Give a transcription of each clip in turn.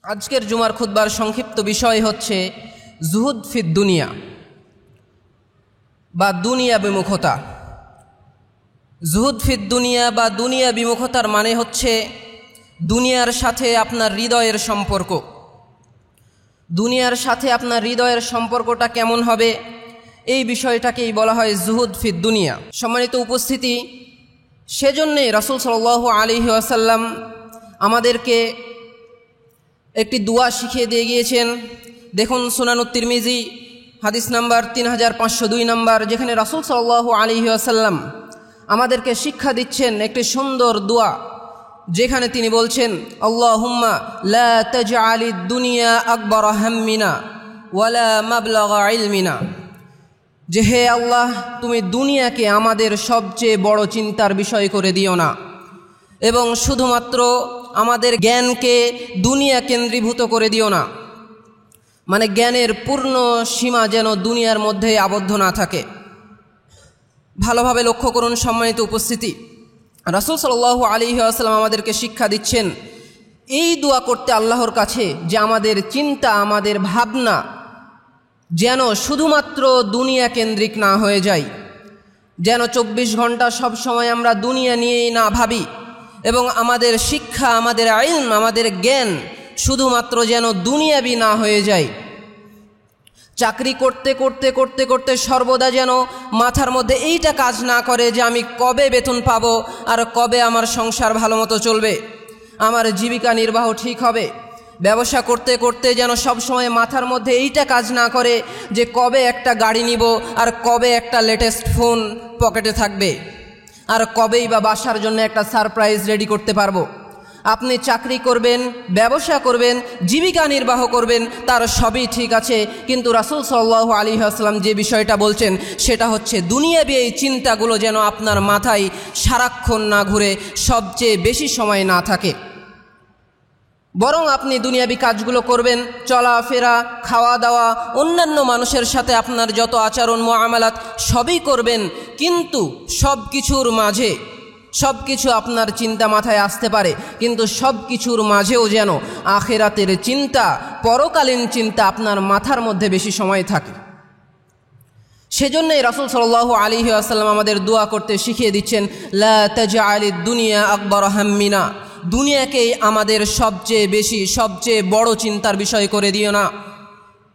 আজকের জুমার খুতবার সংক্ষিপ্ত বিষয় হচ্ছে জুহুদ ফিদ দুনিয়া বা দুনিয়া বিমুখতা। জুহুদ ফিদ দুনিয়া বা দুনিয়া বিমুখতার মানে হচ্ছে দুনিয়ার সাথে আপনার হৃদয়ের সম্পর্ক। দুনিয়ার সাথে আপনার হৃদয়ের সম্পর্কটা কেমন হবে, এই বিষয়টাকেই বলা হয় জুহুদ ফিদ দুনিয়া। সম্মানিত উপস্থিতি, সেজন্যে রাসূল সাল্লাল্লাহু আলাইহি ওয়াসাল্লাম আমাদেরকে একটি দোয়া শিখিয়ে দিয়ে গিয়েছেন। দেখুন সুনানুত তিরমিজি হাদিস নাম্বার 3502 নম্বর, যেখানে রাসূল সাল্লাল্লাহু আলাইহি ওয়াসাল্লাম আমাদেরকে শিক্ষা দিচ্ছেন একটি সুন্দর দোয়া, যেখানে তিনি বলছেন, আল্লাহুম্মা লা তাজআলিদ দুনিয়া আকবার হাম্মিনা ওয়ালা মাবলাগা ইলমিনা, যে হে আল্লাহ, তুমি দুনিয়াকে আমাদের সবচেয়ে বড় চিন্তার বিষয় করে দিও না এবং শুধুমাত্র আমাদের জ্ঞানকে দুনিয়া কেন্দ্রীভূত করে দিও না। মানে জ্ঞানের পূর্ণ সীমা যেন দুনিয়ার মধ্যে আবদ্ধ না থাকে। ভালোভাবে লক্ষ্য করুন সম্মানিত উপস্থিতি, রাসূল সাল্লাল্লাহু আলাইহি ওয়াসাল্লাম আমাদেরকে শিক্ষা দিচ্ছেন এই দোয়া করতে আল্লাহর কাছে, যে আমাদের চিন্তা, আমাদের ভাবনা যেন শুধুমাত্র দুনিয়া কেন্দ্রিক না হয়ে যায়, যেন 24 ঘন্টা সব সময় আমরা দুনিয়া নিয়েই না ভাবি, এবং আমাদের শিক্ষা, আমাদের ইলম, আমাদের জ্ঞান শুধুমাত্র যেন দুনিয়াবি না হয়ে যায়। চাকরি করতে করতে করতে করতে সর্বদা যেন মাথার মধ্যে এইটা কাজ না করে যে আমি কবে বেতন পাবো আর কবে আমার সংসার ভালো মতো চলবে, আমার জীবিকা নির্বাহ ঠিক হবে। ব্যবসা করতে করতে যেন সব সময় মাথার মধ্যে এইটা কাজ না করে যে কবে একটা গাড়ি নিব আর কবে একটা লেটেস্ট ফোন পকেটে থাকবে আর কবেই বা বাসার জন্য একটা সারপ্রাইজ রেডি করতে পারবো। আপনি চাকরি করবেন, ব্যবসা করবেন, জীবিকা নির্বাহ করবেন, তার সবই ঠিক আছে, কিন্তু রাসূল সাল্লাল্লাহু আলাইহি ওয়াসাল্লাম যে বিষয়টা বলছেন সেটা হচ্ছে দুনিয়াবি এই চিন্তাগুলো যেন আপনার মাথায় সারাক্ষণ না ঘুরে, সবচেয়ে বেশি সময় না থাকে। বরং আপনি দুনিয়াবি কাজগুলো করবেন, চলাফেরা, খাওয়া দাওয়া, অন্যান্য মানুষের সাথে আপনার যত আচরণ মুআমালাত সবই করবেন, কিন্তু সব কিছুর মাঝে সব কিছু আপনার চিন্তা মাথায় আসতে পারে, কিন্তু সব কিছুর মাঝেও যেন আখিরাতের চিন্তা, পরকালীন চিন্তা আপনার মাথার মধ্যে বেশি সময় থাকে। সেজন্যই রাসূল সাল্লাল্লাহু আলাইহি ওয়াসাল্লাম আমাদের দোয়া করতে শিখিয়ে দিচ্ছেন, লা তাজআলিদ দুনিয়া আকবার হাম্মিনা, দুনিয়াকেই আমাদের সবচেয়ে বেশি, সবচেয়ে বড় চিন্তার বিষয় করে দিও না,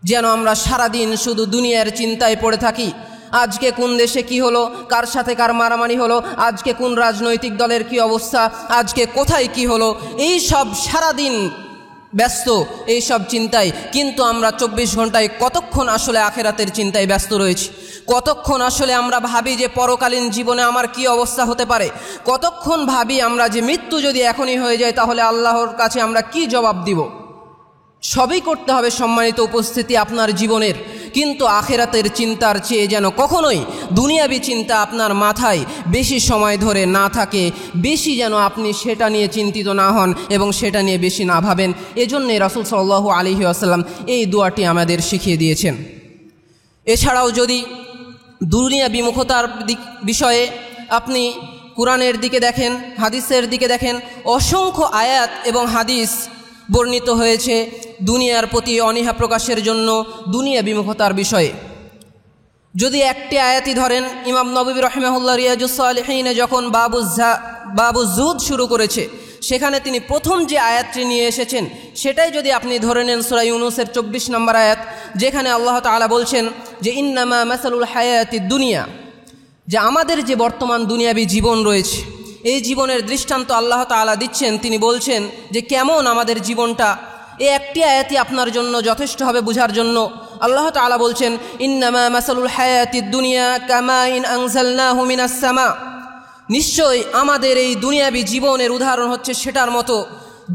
যেন আমরা সারাদিন শুধু দুনিয়ার চিন্তায় পড়ে থাকি। আজকে কোন দেশে কি হলো, কার সাথে কার মারামারি হলো, আজকে কোন রাজনৈতিক দলের কি অবস্থা, আজকে কোথায় কি হলো, এই সব সারাদিন ব্যস্ত এই সব চিন্তায়। কিন্তু আমরা 24 ঘন্টায় কতক্ষণ আসলে আখিরাতের চিন্তায় ব্যস্ত রয়েছি? কতক্ষণ আসলে আমরা ভাবি যে পরকালীন জীবনে আমার কি অবস্থা হতে পারে? কতক্ষণ ভাবি আমরা যে মৃত্যু যদি এখনই হয়ে যায় তাহলে আল্লাহর কাছে আমরা কি জবাব দিব? সবই করতে হবে সম্মানিত উপস্থিতি আপনার জীবনের, কিন্তু আখিরাতের চিন্তার চেয়ে যেন কখনোই দুনিয়াবি চিন্তা আপনার মাথায় বেশি সময় ধরে না থাকে, বেশি যেন আপনি সেটা নিয়ে চিন্তিত না হন এবং সেটা নিয়ে বেশি না ভাবেন। এজন্যই রাসূল সাল্লাল্লাহু আলাইহি ওয়াসাল্লাম এই দোয়াটি আমাদের শিখিয়ে দিয়েছেন। এছাড়াও যদি দুনিয়া বিমুখতার বিষয়ে আপনি কুরআনের দিকে দেখেন, হাদিসের দিকে দেখেন, অসংখ্য আয়াত এবং হাদিস বর্ণিত হয়েছে দুনিয়ার প্রতি অনীহা প্রকাশের জন্য দুনিয়া বিমুখতার বিষয়ে। যদি একটি আয়াতই ধরেন, ইমাম নববী রাহিমাহুল্লাহ রিয়াজুস সালিহিনে যখন বাবু জুহুদ শুরু করেছে, সেখানে তিনি প্রথম যে আয়াতটি নিয়ে এসেছেন সেটাই যদি আপনি ধরে নেন সূরা ইউনূসের 24 নম্বর আয়াত, যেখানে আল্লাহ তাআলা বলছেন যে ইন্নামা মাসালুল হায়াতিদ দুনিয়া, যে আমাদের যে বর্তমান দুনিয়াবি জীবন রয়েছে, এই জীবনের দৃষ্টান্ত আল্লাহ তাআলা দিচ্ছেন। তিনি বলছেন যে কেমন আমাদের জীবনটা, এই একটি আয়াতই আপনার জন্য যথেষ্ট হবে বোঝার জন্য। আল্লাহ তাআলা বলছেন ইন্নামা মাসালুল হায়াতিদ দুনিয়া কামাইন আনজালনাহু মিনাস সামা, নিশ্চয়ই আমাদের এই দুনিয়াবি জীবনের উদাহরণ হচ্ছে সেটার মতো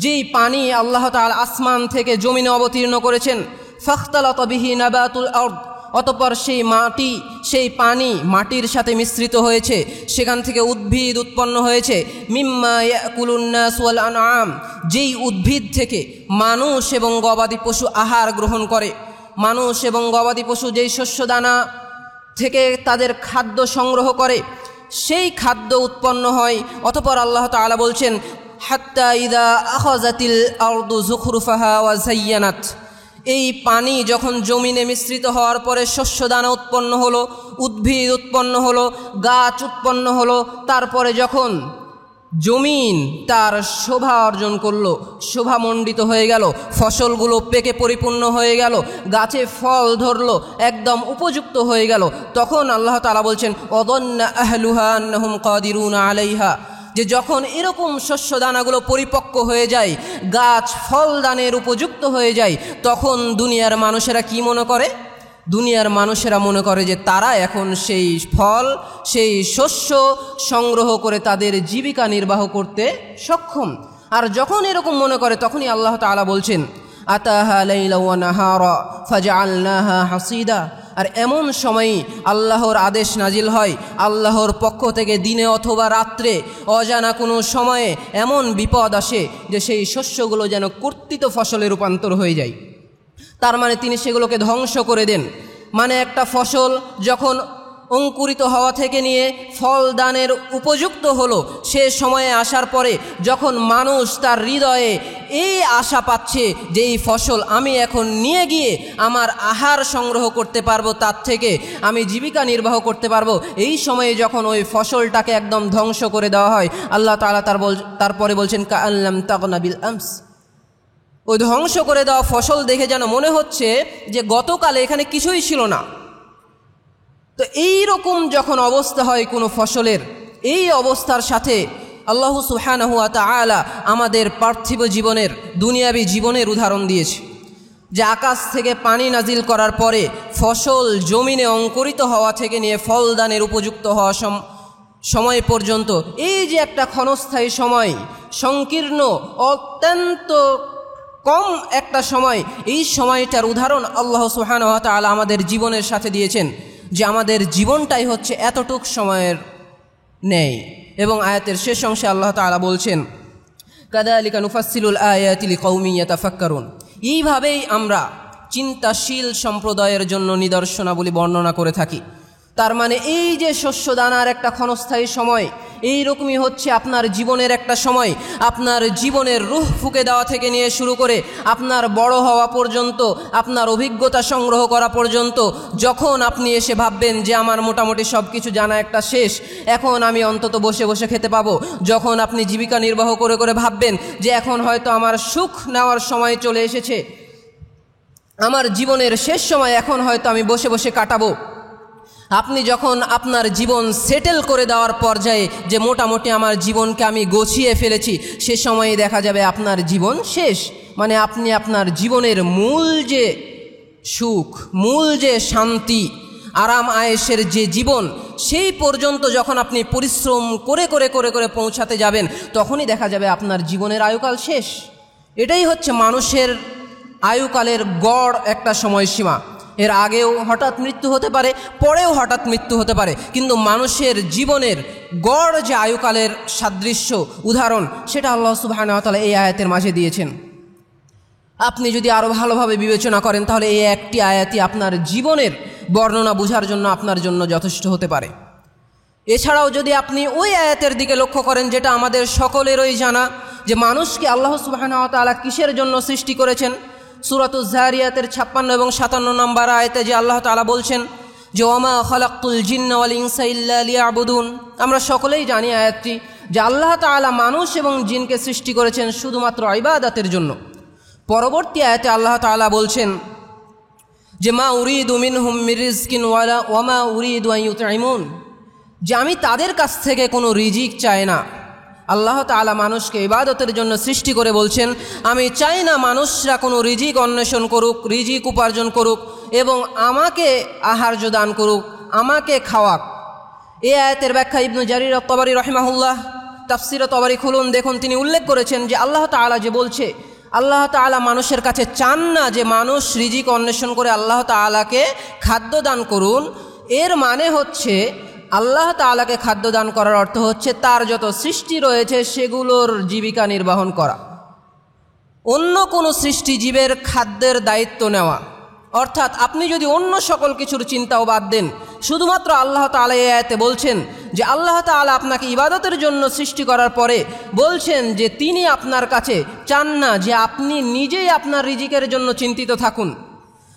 যেই পানি আল্লাহ তাআলা আসমান থেকে জমিনে অবতীর্ণ করেছেন। ফাখতালাতা বিহি নাবাতুল আরদ, অতঃপর সেই মাটি, সেই পানি মাটির সাথে মিশ্রিত হয়েছে, সেখান থেকে উদ্ভিদ উৎপন্ন হয়েছে। মিম্মা ইয়াকুলুন নাস ওয়াল আনআম, যেই উদ্ভিদ থেকে মানুষ এবং গবাদি পশু আহার গ্রহণ করে। মানুষ এবং গবাদি পশু যেই শস্যদানা থেকে তাদের খাদ্য সংগ্রহ করে, সেই খাদ্য উৎপন্ন হয়। অতঃপর আল্লাহ তাআলা বলছেন হাত্তা ইদা আখাযাতিল আরদু যুখরুফাহা ওয়া যায়্যানাত, এই পানি যখন জমিনে মিশ্রিত হওয়ার পরে শস্যদানা উৎপন্ন হলো, উদ্ভিদ উৎপন্ন হলো, গাছ উৎপন্ন হলো, তারপরে যখন জমিন তার শোভা অর্জন করলো, শোভামণ্ডিত হয়ে গেল, ফসলগুলো পেকে পরিপূর্ণ হয়ে গেল, গাছে ফল ধরলো, একদম উপযুক্ত হয়ে গেল, তখন আল্লাহ তাআলা বলছেন ওয়াযান্না আহলুহা আন্নাহুম কাদিরুনা আলাইহা, যে যখন এরকম শস্যদানাগুলো পরিপক্ক হয়ে যায়, গাছ ফল দানের উপযুক্ত হয়ে যায়, তখন দুনিয়ার মানুষেরা কি মনে করে? দুনিয়ার মানুষেরা মনে করে যে তারা এখন সেই ফল, সেই শস্য সংগ্রহ করে তাদের জীবিকা নির্বাহ করতে সক্ষম। আর যখন এরকম মনে করে তখনই আল্লাহ তাআলা বলছেন আতাহা লাইলা ওয়া নাহারা ফাজআলনাহা হাসিদা, আর এমন সময়ই আল্লাহর আদেশ নাজিল হয় আল্লাহর পক্ষ থেকে, দিনে অথবা রাত্রে অজানা কোনো সময়ে এমন বিপদ আসে যে সেই শস্যগুলো যেন কর্তিত ফসলে রূপান্তর হয়ে যায়। তার মানে তিনি সেগুলোকে ধ্বংস করে দেন। মানে একটা ফসল যখন অঙ্কুরিত হওয়া থেকে নিয়ে ফল দানের উপযুক্ত হলো, সে সময়ে আসার পরে যখন মানুষ তার হৃদয়ে এই আশা পাচ্ছে যে এই ফসল আমি এখন নিয়ে গিয়ে আমার আহার সংগ্রহ করতে পারবো, তার থেকে আমি জীবিকা নির্বাহ করতে পারবো, এই সময়ে যখন ওই ফসলটাকে একদম ধ্বংস করে দেওয়া হয়, আল্লাহ তাআলা তারপরে বলছেন কাআল্লাম তাগনা বিল আমস, ওই ধ্বংস করে দেওয়া ফসল দেখে যেন মনে হচ্ছে যে গতকালে এখানে কিছুই ছিল না। তো এই রকম যখন অবস্থা হয় কোনো ফসলের, এই অবস্থার সাথে আল্লাহ সুবহানাহু ওয়া তাআলা আমাদের পার্থিব জীবনের, দুনিয়াবী জীবনের উদাহরণ দিয়েছে, যে আকাশ থেকে পানি নাজিল করার পরে ফসল জমিনে অঙ্কুরিত হওয়া থেকে নিয়ে ফল দানের উপযুক্ত হওয়া সময় পর্যন্ত এই যে একটা ক্ষণস্থায়ী সময়, সংকীর্ণ অত্যন্ত কম একটা সময়, এই সময়টার উদাহরণ আল্লাহ সুবহানাহু ওয়া তাআলা আমাদের জীবনের সাথে দিয়েছেন, যে আমাদের জীবনটাই হচ্ছে এতটুক সময়ের নেই। এবং আয়াতের শেষ অংশে আল্লাহ তাআলা বলছেন কাযালিকা নুফাসসিলুল আয়াতি লিকাউমিন ইয়াতাফাক্কারুন, এইভাবেই আমরা চিন্তাশীল সম্প্রদায়ের জন্য নিদর্শনাবলী বর্ণনা করে থাকি। তার মানে এই যে শস্যদানার একটা ক্ষণস্থায়ী সময়, এই রকমই হচ্ছে আপনার জীবনের একটা সময়। আপনার জীবনের রূহ ফুঁকে দেওয়া থেকে নিয়ে শুরু করে আপনার বড় হওয়া পর্যন্ত, আপনার অভিজ্ঞতা সংগ্রহ করা পর্যন্ত, যখন আপনি এসে ভাববেন যে আমার মোটামুটি সব কিছু জানা একটা শেষ, এখন আমি অন্তত বসে বসে খেতে পাবো, যখন আপনি জীবিকা নির্বাহ করে করে ভাববেন যে এখন হয়তো আমার সুখ নেওয়ার সময় চলে এসেছে, আমার জীবনের শেষ সময়, এখন হয়তো আমি বসে বসে কাটাবো, আপনি যখন আপনার জীবন সেটেল করে দেওয়ার পর্যায়ে যে মোটামুটি আমার জীবনকে আমি গোছিয়ে ফেলেছি, সে সময়ে দেখা যাবে আপনার জীবন শেষ। মানে আপনি আপনার জীবনের মূল যে সুখ, মূল যে শান্তি, আরাম আয়েশের যে জীবন, সেই পর্যন্ত যখন আপনি পরিশ্রম করে করে করে করে পৌঁছাতে যাবেন, তখনই দেখা যাবে আপনার জীবনের আয়ুকাল শেষ। এটাই হচ্ছে মানুষের আয়ুকালের গড় একটা সময়সীমা। এর আগেও হঠাৎ মৃত্যু হতে পারে, পরেও হঠাৎ মৃত্যু হতে পারে, কিন্তু মানুষের জীবনের গড় যে আয়ুকালের সাদৃশ্য উদাহরণ, সেটা আল্লাহ সুবহানাহু ওয়া তাআলা এই আয়াতের মাঝে দিয়েছেন। আপনি যদি আরও ভালোভাবে বিবেচনা করেন, তাহলে এই একটি আয়াতই আপনার জীবনের বর্ণনা বোঝার জন্য আপনার জন্য যথেষ্ট হতে পারে। এছাড়াও যদি আপনি ওই আয়াতের দিকে লক্ষ্য করেন, যেটা আমাদের সকলেরই জানা, যে মানুষকে আল্লাহ সুবহানাহু ওয়া তাআলা কিসের জন্য সৃষ্টি করেছেন, সূরাতুজ যারিয়াতের 56 এবং 57 নম্বর আয়াতে যে আল্লাহ তাআলা বলছেন যে ওয়ামা খালাকতুল জিন্না ওয়াল ইনসা ইল্লা লিয়াবুদুন, আমরা সকলেই জানি আয়াতটি, যে আল্লাহ তাআলা মানুষ এবং জিনকে সৃষ্টি করেছেন শুধুমাত্র ইবাদতের জন্য। পরবর্তী আয়াতে আল্লাহ তাআলা বলছেন যে মা উরিদু মিনহুম মির রিজকিন ওয়ামা উরিদু আন ইউতঈমুন, যে আমি তাদের কাছ থেকে কোনো রিজিক চাই না। আল্লাহ তাআলা মানুষকে ইবাদতের জন্য সৃষ্টি করে বলছেন, আমি চাই না মানুষরা কোনো রিজিক অন্বেষণ করুক, রিজিক উপার্জন করুক এবং আমাকে আহার্য দান করুক, আমাকে খাওয়াক। এই আয়াতের ব্যাখ্যা ইবনে জারির আত-তাবারি রাহিমাহুল্লাহ, তাফসীর তাবারি খুলুন, দেখুন তিনি উল্লেখ করেছেন যে আল্লাহ তাআলা যে বলছে, আল্লাহ তাআলা মানুষের কাছে চান না যে মানুষ রিজিক অন্বেষণ করে আল্লাহ তাআলাকে খাদ্য দান করুন। এর মানে হচ্ছে আল্লাহ তাআলাকে খাদ্য দান করার অর্থ হচ্ছে তার যত সৃষ্টি রয়েছে সেগুলোর জীবিকা নির্বাহন করা, অন্য কোনো সৃষ্টিজীবের খাদ্যের দায়িত্ব নেওয়া, অর্থাৎ আপনি যদি অন্য সকল কিছুর চিন্তাও বাদ দেন, শুধুমাত্র আল্লাহ তাআলা এই আয়াতে বলছেন যে আল্লাহ তাআলা আপনাকে ইবাদতের জন্য সৃষ্টি করার পরে বলছেন যে তিনি আপনার কাছে চান না যে আপনি নিজেই আপনার রিজিকের জন্য চিন্তিত থাকুন।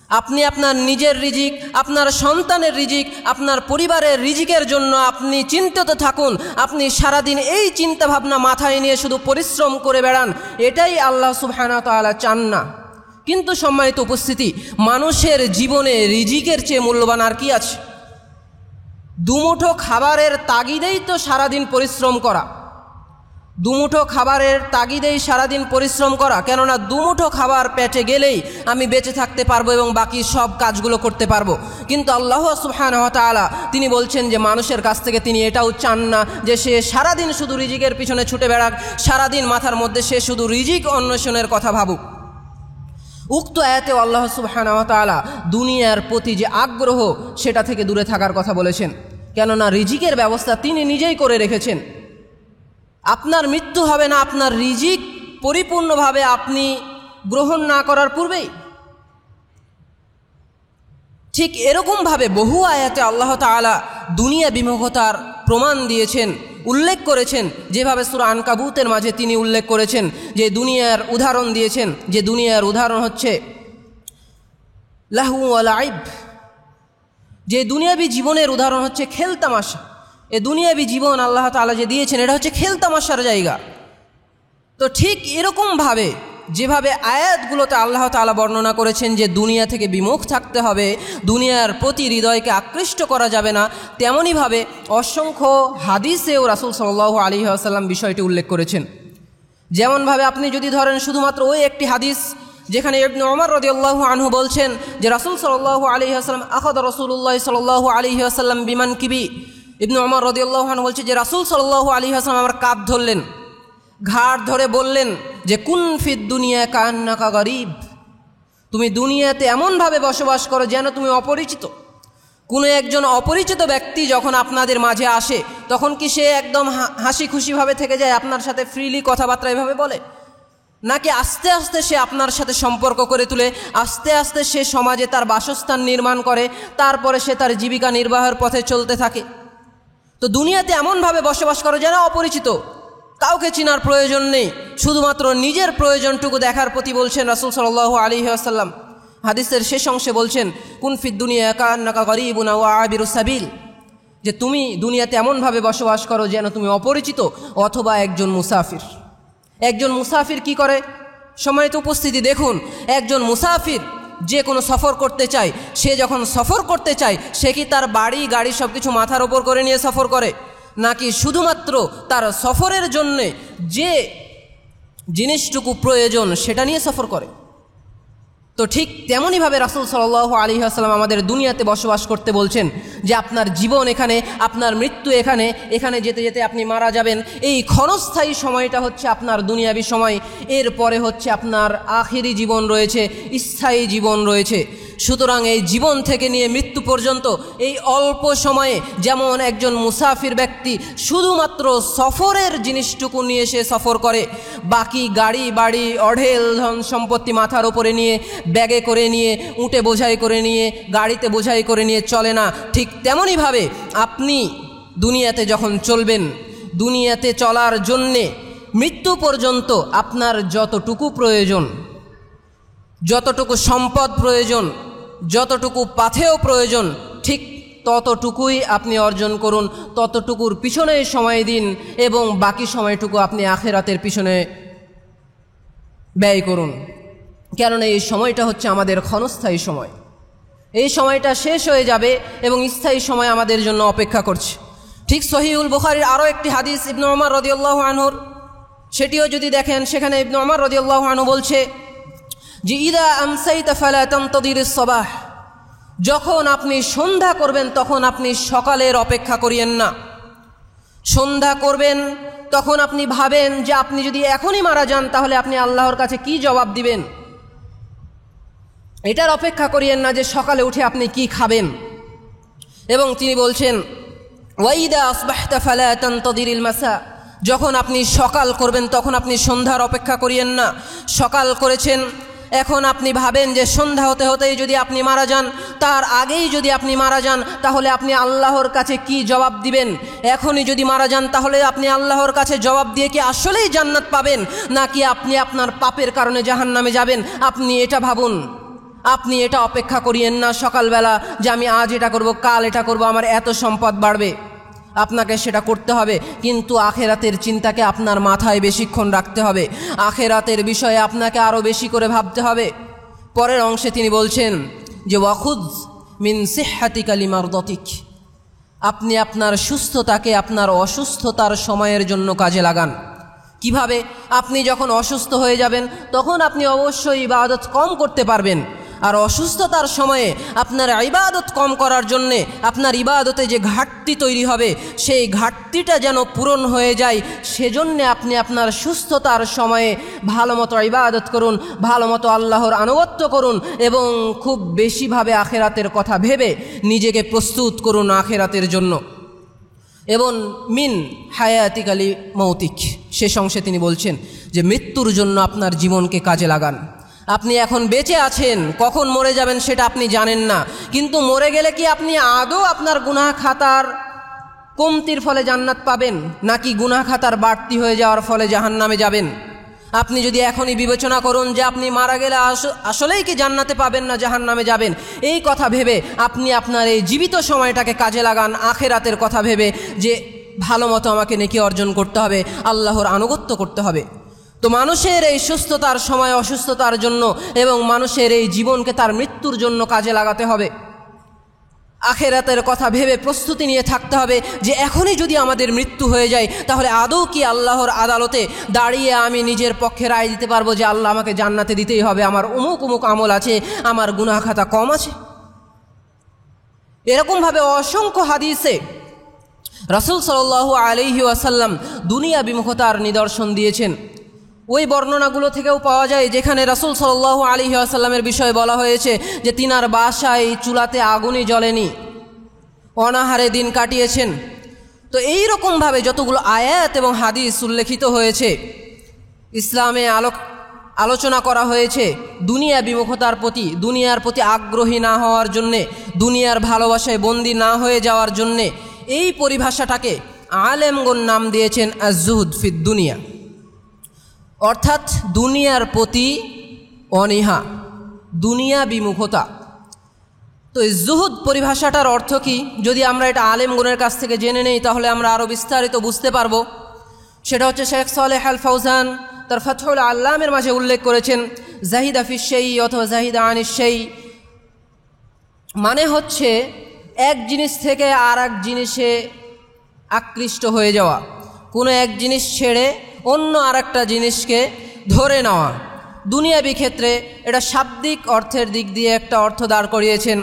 আপনি আপনার নিজের রিজিক, আপনার সন্তানের রিজিক, আপনার পরিবারের রিজিকের জন্য আপনি চিন্তিত থাকুন। আপনি সারাদিন এই চিন্তা ভাবনা মাথায় নিয়ে শুধু পরিশ্রম করে বেড়ান, এটাই আল্লাহ সুবহানাহু ওয়া তাআলা চান না। কিন্তু সম্মানিত উপস্থিতি, মানুষের জীবনে রিজিকের চেয়ে মূল্যবান আর কি আছে? দুমুঠো খাবারের তাগিদেই তো সারাদিন পরিশ্রম করা, দুমুঠো খাবারের তাগিদেই সারাদিন পরিশ্রম করা। কেননা দুমুঠো খাবার পেটে গেলেই আমি বেঁচে থাকতে পারবো এবং বাকি সব কাজগুলো করতে পারবো। কিন্তু আল্লাহ সুবহানাহু ওয়া তাআলা তিনি বলছেন যে মানুষের কাছ থেকে তিনি এটাও চান না যে সে সারাদিন শুধু রিজিকের পিছনে ছুটে বেড়াক, সারাদিন মাথার মধ্যে সে শুধু রিজিক অন্বেষণের কথা ভাবুক। উক্ত আয়াতেও আল্লাহ সুবহানাহু ওয়া তাআলা দুনিয়ার প্রতি যে আগ্রহ সেটা থেকে দূরে থাকার কথা বলেছেন। কেননা রিজিকের ব্যবস্থা তিনি নিজেই করে রেখেছেন। আপনার মৃত্যু হবে না আপনার রিজিক পরিপূর্ণভাবে আপনি গ্রহণ না করার পূর্বেই। ঠিক এরকমভাবে বহু আয়াতে আল্লাহ তাআলা দুনিয়া বিমুখতার প্রমাণ দিয়েছেন, উল্লেখ করেছেন। যেভাবে সূরা আনকাবুতের মাঝে তিনি উল্লেখ করেছেন যে দুনিয়ার উদাহরণ দিয়েছেন, যে দুনিয়ার উদাহরণ হচ্ছে লাহু ওয়া লাইব, যে দুনিয়াবি জীবনের উদাহরণ হচ্ছে খেলতামাশা। এ দুনিয়াবি জীবন আল্লাহ তাআলা যে দিয়েছেন এটা হচ্ছে খেলতামাশার জায়গা। তো ঠিক এরকমভাবে যেভাবে আয়াতগুলোতে আল্লাহ তাআলা বর্ণনা করেছেন যে দুনিয়া থেকে বিমুখ থাকতে হবে, দুনিয়ার প্রতি হৃদয়কে আকৃষ্ট করা যাবে না, তেমনইভাবে অসংখ্য হাদিসেও রাসূল সাল্লাল্লাহু আলাইহি ওয়াসাল্লাম বিষয়টি উল্লেখ করেছেন। যেমনভাবে আপনি যদি ধরেন শুধুমাত্র ওই একটি হাদিস যেখানে ইবনে ওমর রাদিয়াল্লাহু আনহু বলছেন যে রাসূল সাল্লাল্লাহু আলাইহি ওয়াসাল্লাম আখাযা রাসূলুল্লাহ সাল্লাল্লাহু আলাইহি ওয়াসাল্লাম বিমানকিবি, ইবনে ওমর রাদিয়াল্লাহু আনহু বলছে যে রাসূল সাল্লাল্লাহু আলাইহি ওয়াসাল্লাম আমার কাঁধ ধরলেন, ঘাড় ধরে বললেন যে কুন ফিদ দুনিয়া কান্নাকা গরীব, তুমি দুনিয়াতে এমনভাবে বসবাস করো যেন তুমি অপরিচিত। কোনো একজন অপরিচিত ব্যক্তি যখন আপনাদের মাঝে আসে তখন কি সে একদম হাসি খুশিভাবে থেকে যায়, আপনার সাথে ফ্রিলি কথাবার্তা এভাবে বলে? নাকি আস্তে আস্তে সে আপনার সাথে সম্পর্ক করে তুলে, আস্তে আস্তে সে সমাজে তার বাসস্থান নির্মাণ করে, তারপরে সে তার জীবিকা নির্বাহের পথে চলতে থাকে? তো দুনিয়াতে এমনভাবে বসবাস করো যেন অপরিচিত, কাউকে চিনার প্রয়োজন নেই, শুধুমাত্র নিজের প্রয়োজনটুকু দেখার প্রতি বলছেন রাসূল সাল্লাল্লাহু আলাইহি ওয়াসাল্লাম। হাদিসের শেষ অংশে বলছেন কুন ফিদ দুনিয়া কান্নাকা গরীবুন ওয়া আবিরুস সাবিল, যে তুমি দুনিয়াতে এমনভাবে বসবাস করো যেন তুমি অপরিচিত অথবা একজন মুসাফির। একজন মুসাফির কি করে? সম্মানিত উপস্থিতি, দেখুন, একজন মুসাফির যে কোনো সফর করতে চায়, সে যখন সফর করতে চায় সে কি তার বাড়ি গাড়ি সব কিছু মাথার ওপর করে নিয়ে সফর করে, নাকি শুধুমাত্র তার সফরের জন্যে যে জিনিসটুকু প্রয়োজন সেটা নিয়ে সফর করে? তো ঠিক তেমনইভাবে রাসূল সাল্লাল্লাহু আলাইহি ওয়াসাল্লাম আমাদের দুনিয়াতে বসবাস করতে বলছেন যে আপনার জীবন এখানে, আপনার মৃত্যু এখানে, এখানে যেতে যেতে আপনি মারা যাবেন। এই ক্ষণস্থায়ী সময়টা হচ্ছে আপনার দুনিয়াবি সময়, এরপরে হচ্ছে আপনার আখিরি জীবন রয়েছে, স্থায়ী জীবন রয়েছে। সুতরাং এই জীবন থেকে নিয়ে মৃত্যু পর্যন্ত এই অল্প সময়ে যেমন একজন মুসাফির ব্যক্তি শুধুমাত্র সফরের জিনিসটুকু নিয়ে সে সফর করে, বাকি গাড়ি বাড়ি অঢেল ধন সম্পত্তি মাথার ওপরে নিয়ে, ব্যাগে করে নিয়ে, উটে বোঝাই করে নিয়ে, গাড়িতে বোঝাই করে নিয়ে চলে না, ঠিক তেমনইভাবে আপনি দুনিয়াতে যখন চলবেন, দুনিয়াতে চলার জন্যে মৃত্যু পর্যন্ত আপনার যতটুকু প্রয়োজন, যতটুকু সম্পদ প্রয়োজন, যতটুকু পাথেয় প্রয়োজন, ঠিক ততটুকুই আপনি অর্জন করুন, ততটুকুর পিছনে সময় দিন এবং বাকি সময়টুকু আপনি আখিরাতের পিছনে ব্যয় করুন। কেননা এই সময়টা হচ্ছে আমাদের ক্ষণস্থায়ী সময়, এই সময়টা শেষ হয়ে যাবে এবং স্থায়ী সময় আমাদের জন্য অপেক্ষা করছে। ঠিক সহিহুল বুখারীর আরও একটি হাদিস ইবনে ওমর রাদিয়াল্লাহু আনহুর, সেটিও যদি দেখেন সেখানে ইবনে ওমর রাদিয়াল্লাহু আনহু বলছে যে ইদা আমসাইতা ফালা তানতাদিরিস সাবাহ, যখন আপনি সন্ধ্যা করবেন তখন আপনি সকালের অপেক্ষা করিয়েন না। সন্ধ্যা করবেন তখন আপনি ভাবেন যে আপনি যদি এখনই মারা যান তাহলে আপনি আল্লাহর কাছে কি জবাব দিবেন, এটার অপেক্ষা করিয়েন না যে সকালে উঠে আপনি কি খাবেন। এবং তিনি বলছেন ওয়াইদা আসবাহতা ফালা তানতাদিরিল মাসা, যখন আপনি সকাল করবেন তখন আপনি সন্ধ্যার অপেক্ষা করিয়েন না। সকাল করেছেন, এখন আপনি ভাবেন যে সন্ধ্যা হতে হতেই যদি আপনি মারা যান, তার আগেই যদি আপনি মারা যান, তাহলে আপনি আল্লাহর কাছে কি জবাব দিবেন? এখনই যদি মারা যান তাহলে আপনি আল্লাহর কাছে জবাব দিয়ে কি আসলেই জান্নাত পাবেন, নাকি আপনি আপনার পাপের কারণে জাহান্নামে যাবেন? আপনি এটা ভাবুন। আপনি এটা অপেক্ষা করিয়েন না সকালবেলা যে আমি আজ এটা করব, কাল এটা করব, আমার এত সম্পদ বাড়বে। আপনাকে সেটা করতে হবে, কিন্তু আখেরাতের চিন্তাকে আপনার মাথায় বেশিক্ষণ রাখতে হবে। আখেরাতের বিষয়ে আপনাকে আরও বেশি করে ভাবতে হবে। পরের অংশে তিনি বলছেন যে ওয়াখুদ মিন সিহ্হাতিকা লিমারদাতিক, আপনি আপনার সুস্থতাকে আপনার অসুস্থতার সময়ের জন্য কাজে লাগান। কিভাবে? আপনি যখন অসুস্থ হয়ে যাবেন তখন আপনি অবশ্যই ইবাদত কম করতে পারবেন, আর অসুস্থতার সময়ে আপনার ইবাদত কম করার জন্যে আপনার ইবাদতে যে ঘাটতি তৈরি হবে সেই ঘাটতিটা যেন পূরণ হয়ে যায়, সেজন্যে আপনি আপনার সুস্থতার সময়ে ভালো মতো ইবাদত করুন, ভালো মতো আল্লাহর আনুগত্য করুন এবং খুব বেশিভাবে আখেরাতের কথা ভেবে নিজেকে প্রস্তুত করুন আখেরাতের জন্য। এবং মিন হায়াতিকালি মৌতিক, শেষ অংশে তিনি বলছেন যে মৃত্যুর জন্য আপনার জীবনকে কাজে লাগান। আপনি এখন বেঁচে আছেন, কখন মরে যাবেন সেটা আপনি জানেন না, কিন্তু মরে গেলে কি আপনি আদৌ আপনার গুনাহ খাতার কমতির ফলে জান্নাত পাবেন, নাকি গুনাহ খাতার বাড়তি হয়ে যাওয়ার ফলে জাহান্নামে যাবেন? আপনি যদি এখনই বিবেচনা করুন যে আপনি মারা গেলে আসলেই কি জান্নাতে পাবেন না জাহান্নামে যাবেন, এই কথা ভেবে আপনি আপনার এই জীবিত সময়টাকে কাজে লাগান আখেরাতের কথা ভেবে যে ভালো মতো আমাকে নেকি অর্জন করতে হবে, আল্লাহর আনুগত্য করতে হবে। তো মানুষের এই সুস্থতার সময় অসুস্থতার জন্য এবং মানুষের এই জীবনকে তার মৃত্যুর জন্য কাজে লাগাতে হবে। আখেরাতের কথা ভেবে প্রস্তুতি নিয়ে থাকতে হবে যে এখনই যদি আমাদের মৃত্যু হয়ে যায় তাহলে আদৌ কি আল্লাহর আদালতে দাঁড়িয়ে আমি নিজের পক্ষে রায় দিতে পারবো যে আল্লাহ আমাকে জান্নাতে দিতেই হবে, আমার অমুক অমুক আমল আছে, আমার গুনাহ খাতা কম আছে? এরকমভাবে অসংখ্য হাদিসে রাসূল সাল্লাল্লাহু আলাইহি ওয়াসাল্লাম দুনিয়া বিমুখতার নিদর্শন দিয়েছেন। ওই বর্ণনাগুলো থেকেও পাওয়া যায় যেখানে রাসূল সাল্লাল্লাহু আলাইহি ওয়াসাল্লামের বিষয়ে বলা হয়েছে যে তিনার বাসায় চুলাতে আগুনই জ্বলেনি, অনাহারে দিন কাটিয়েছেন। তো এই রকমভাবে যতগুলো আয়াত এবং হাদিস উল্লেখিত হয়েছে, ইসলামে আলোচনা করা হয়েছে দুনিয়া বিমুখতার প্রতি, দুনিয়ার প্রতি আগ্রহী না হওয়ার জন্যে, দুনিয়ার ভালোবাসায় বন্দী না হয়ে যাওয়ার জন্যে। এই পরিভাষাটাকে আলেমগণ নাম দিয়েছেন আজ-জুহদ ফিদ দুনিয়া, অর্থাৎ দুনিয়ার প্রতি অনীহা, দুনিয়া বিমুখতা। তো এই জুহুদ পরিভাষাটার অর্থ কি, যদি আমরা এটা আলেমগণের কাছ থেকে জেনে নেই তাহলে আমরা আরও বিস্তারিত বুঝতে পারবো। সেটা হচ্ছে শেখ সালেহ আল ফাউজান তার ফাতহুল আল্লামের মাঝে উল্লেখ করেছেন জাহিদা ফিশ শাই অথবা জাহিদা আনিশ শাই, মানে হচ্ছে এক জিনিস থেকে আর এক জিনিসে আকৃষ্ট হয়ে যাওয়া, কোনো এক জিনিস ছেড়ে অন্য আর একটা জিনিসকে ধরে নেওয়া। দুনিয়াবি ক্ষেত্রে এটা শাব্দিক অর্থের দিক দিয়ে একটা অর্থ দাঁড় করিয়েছেন।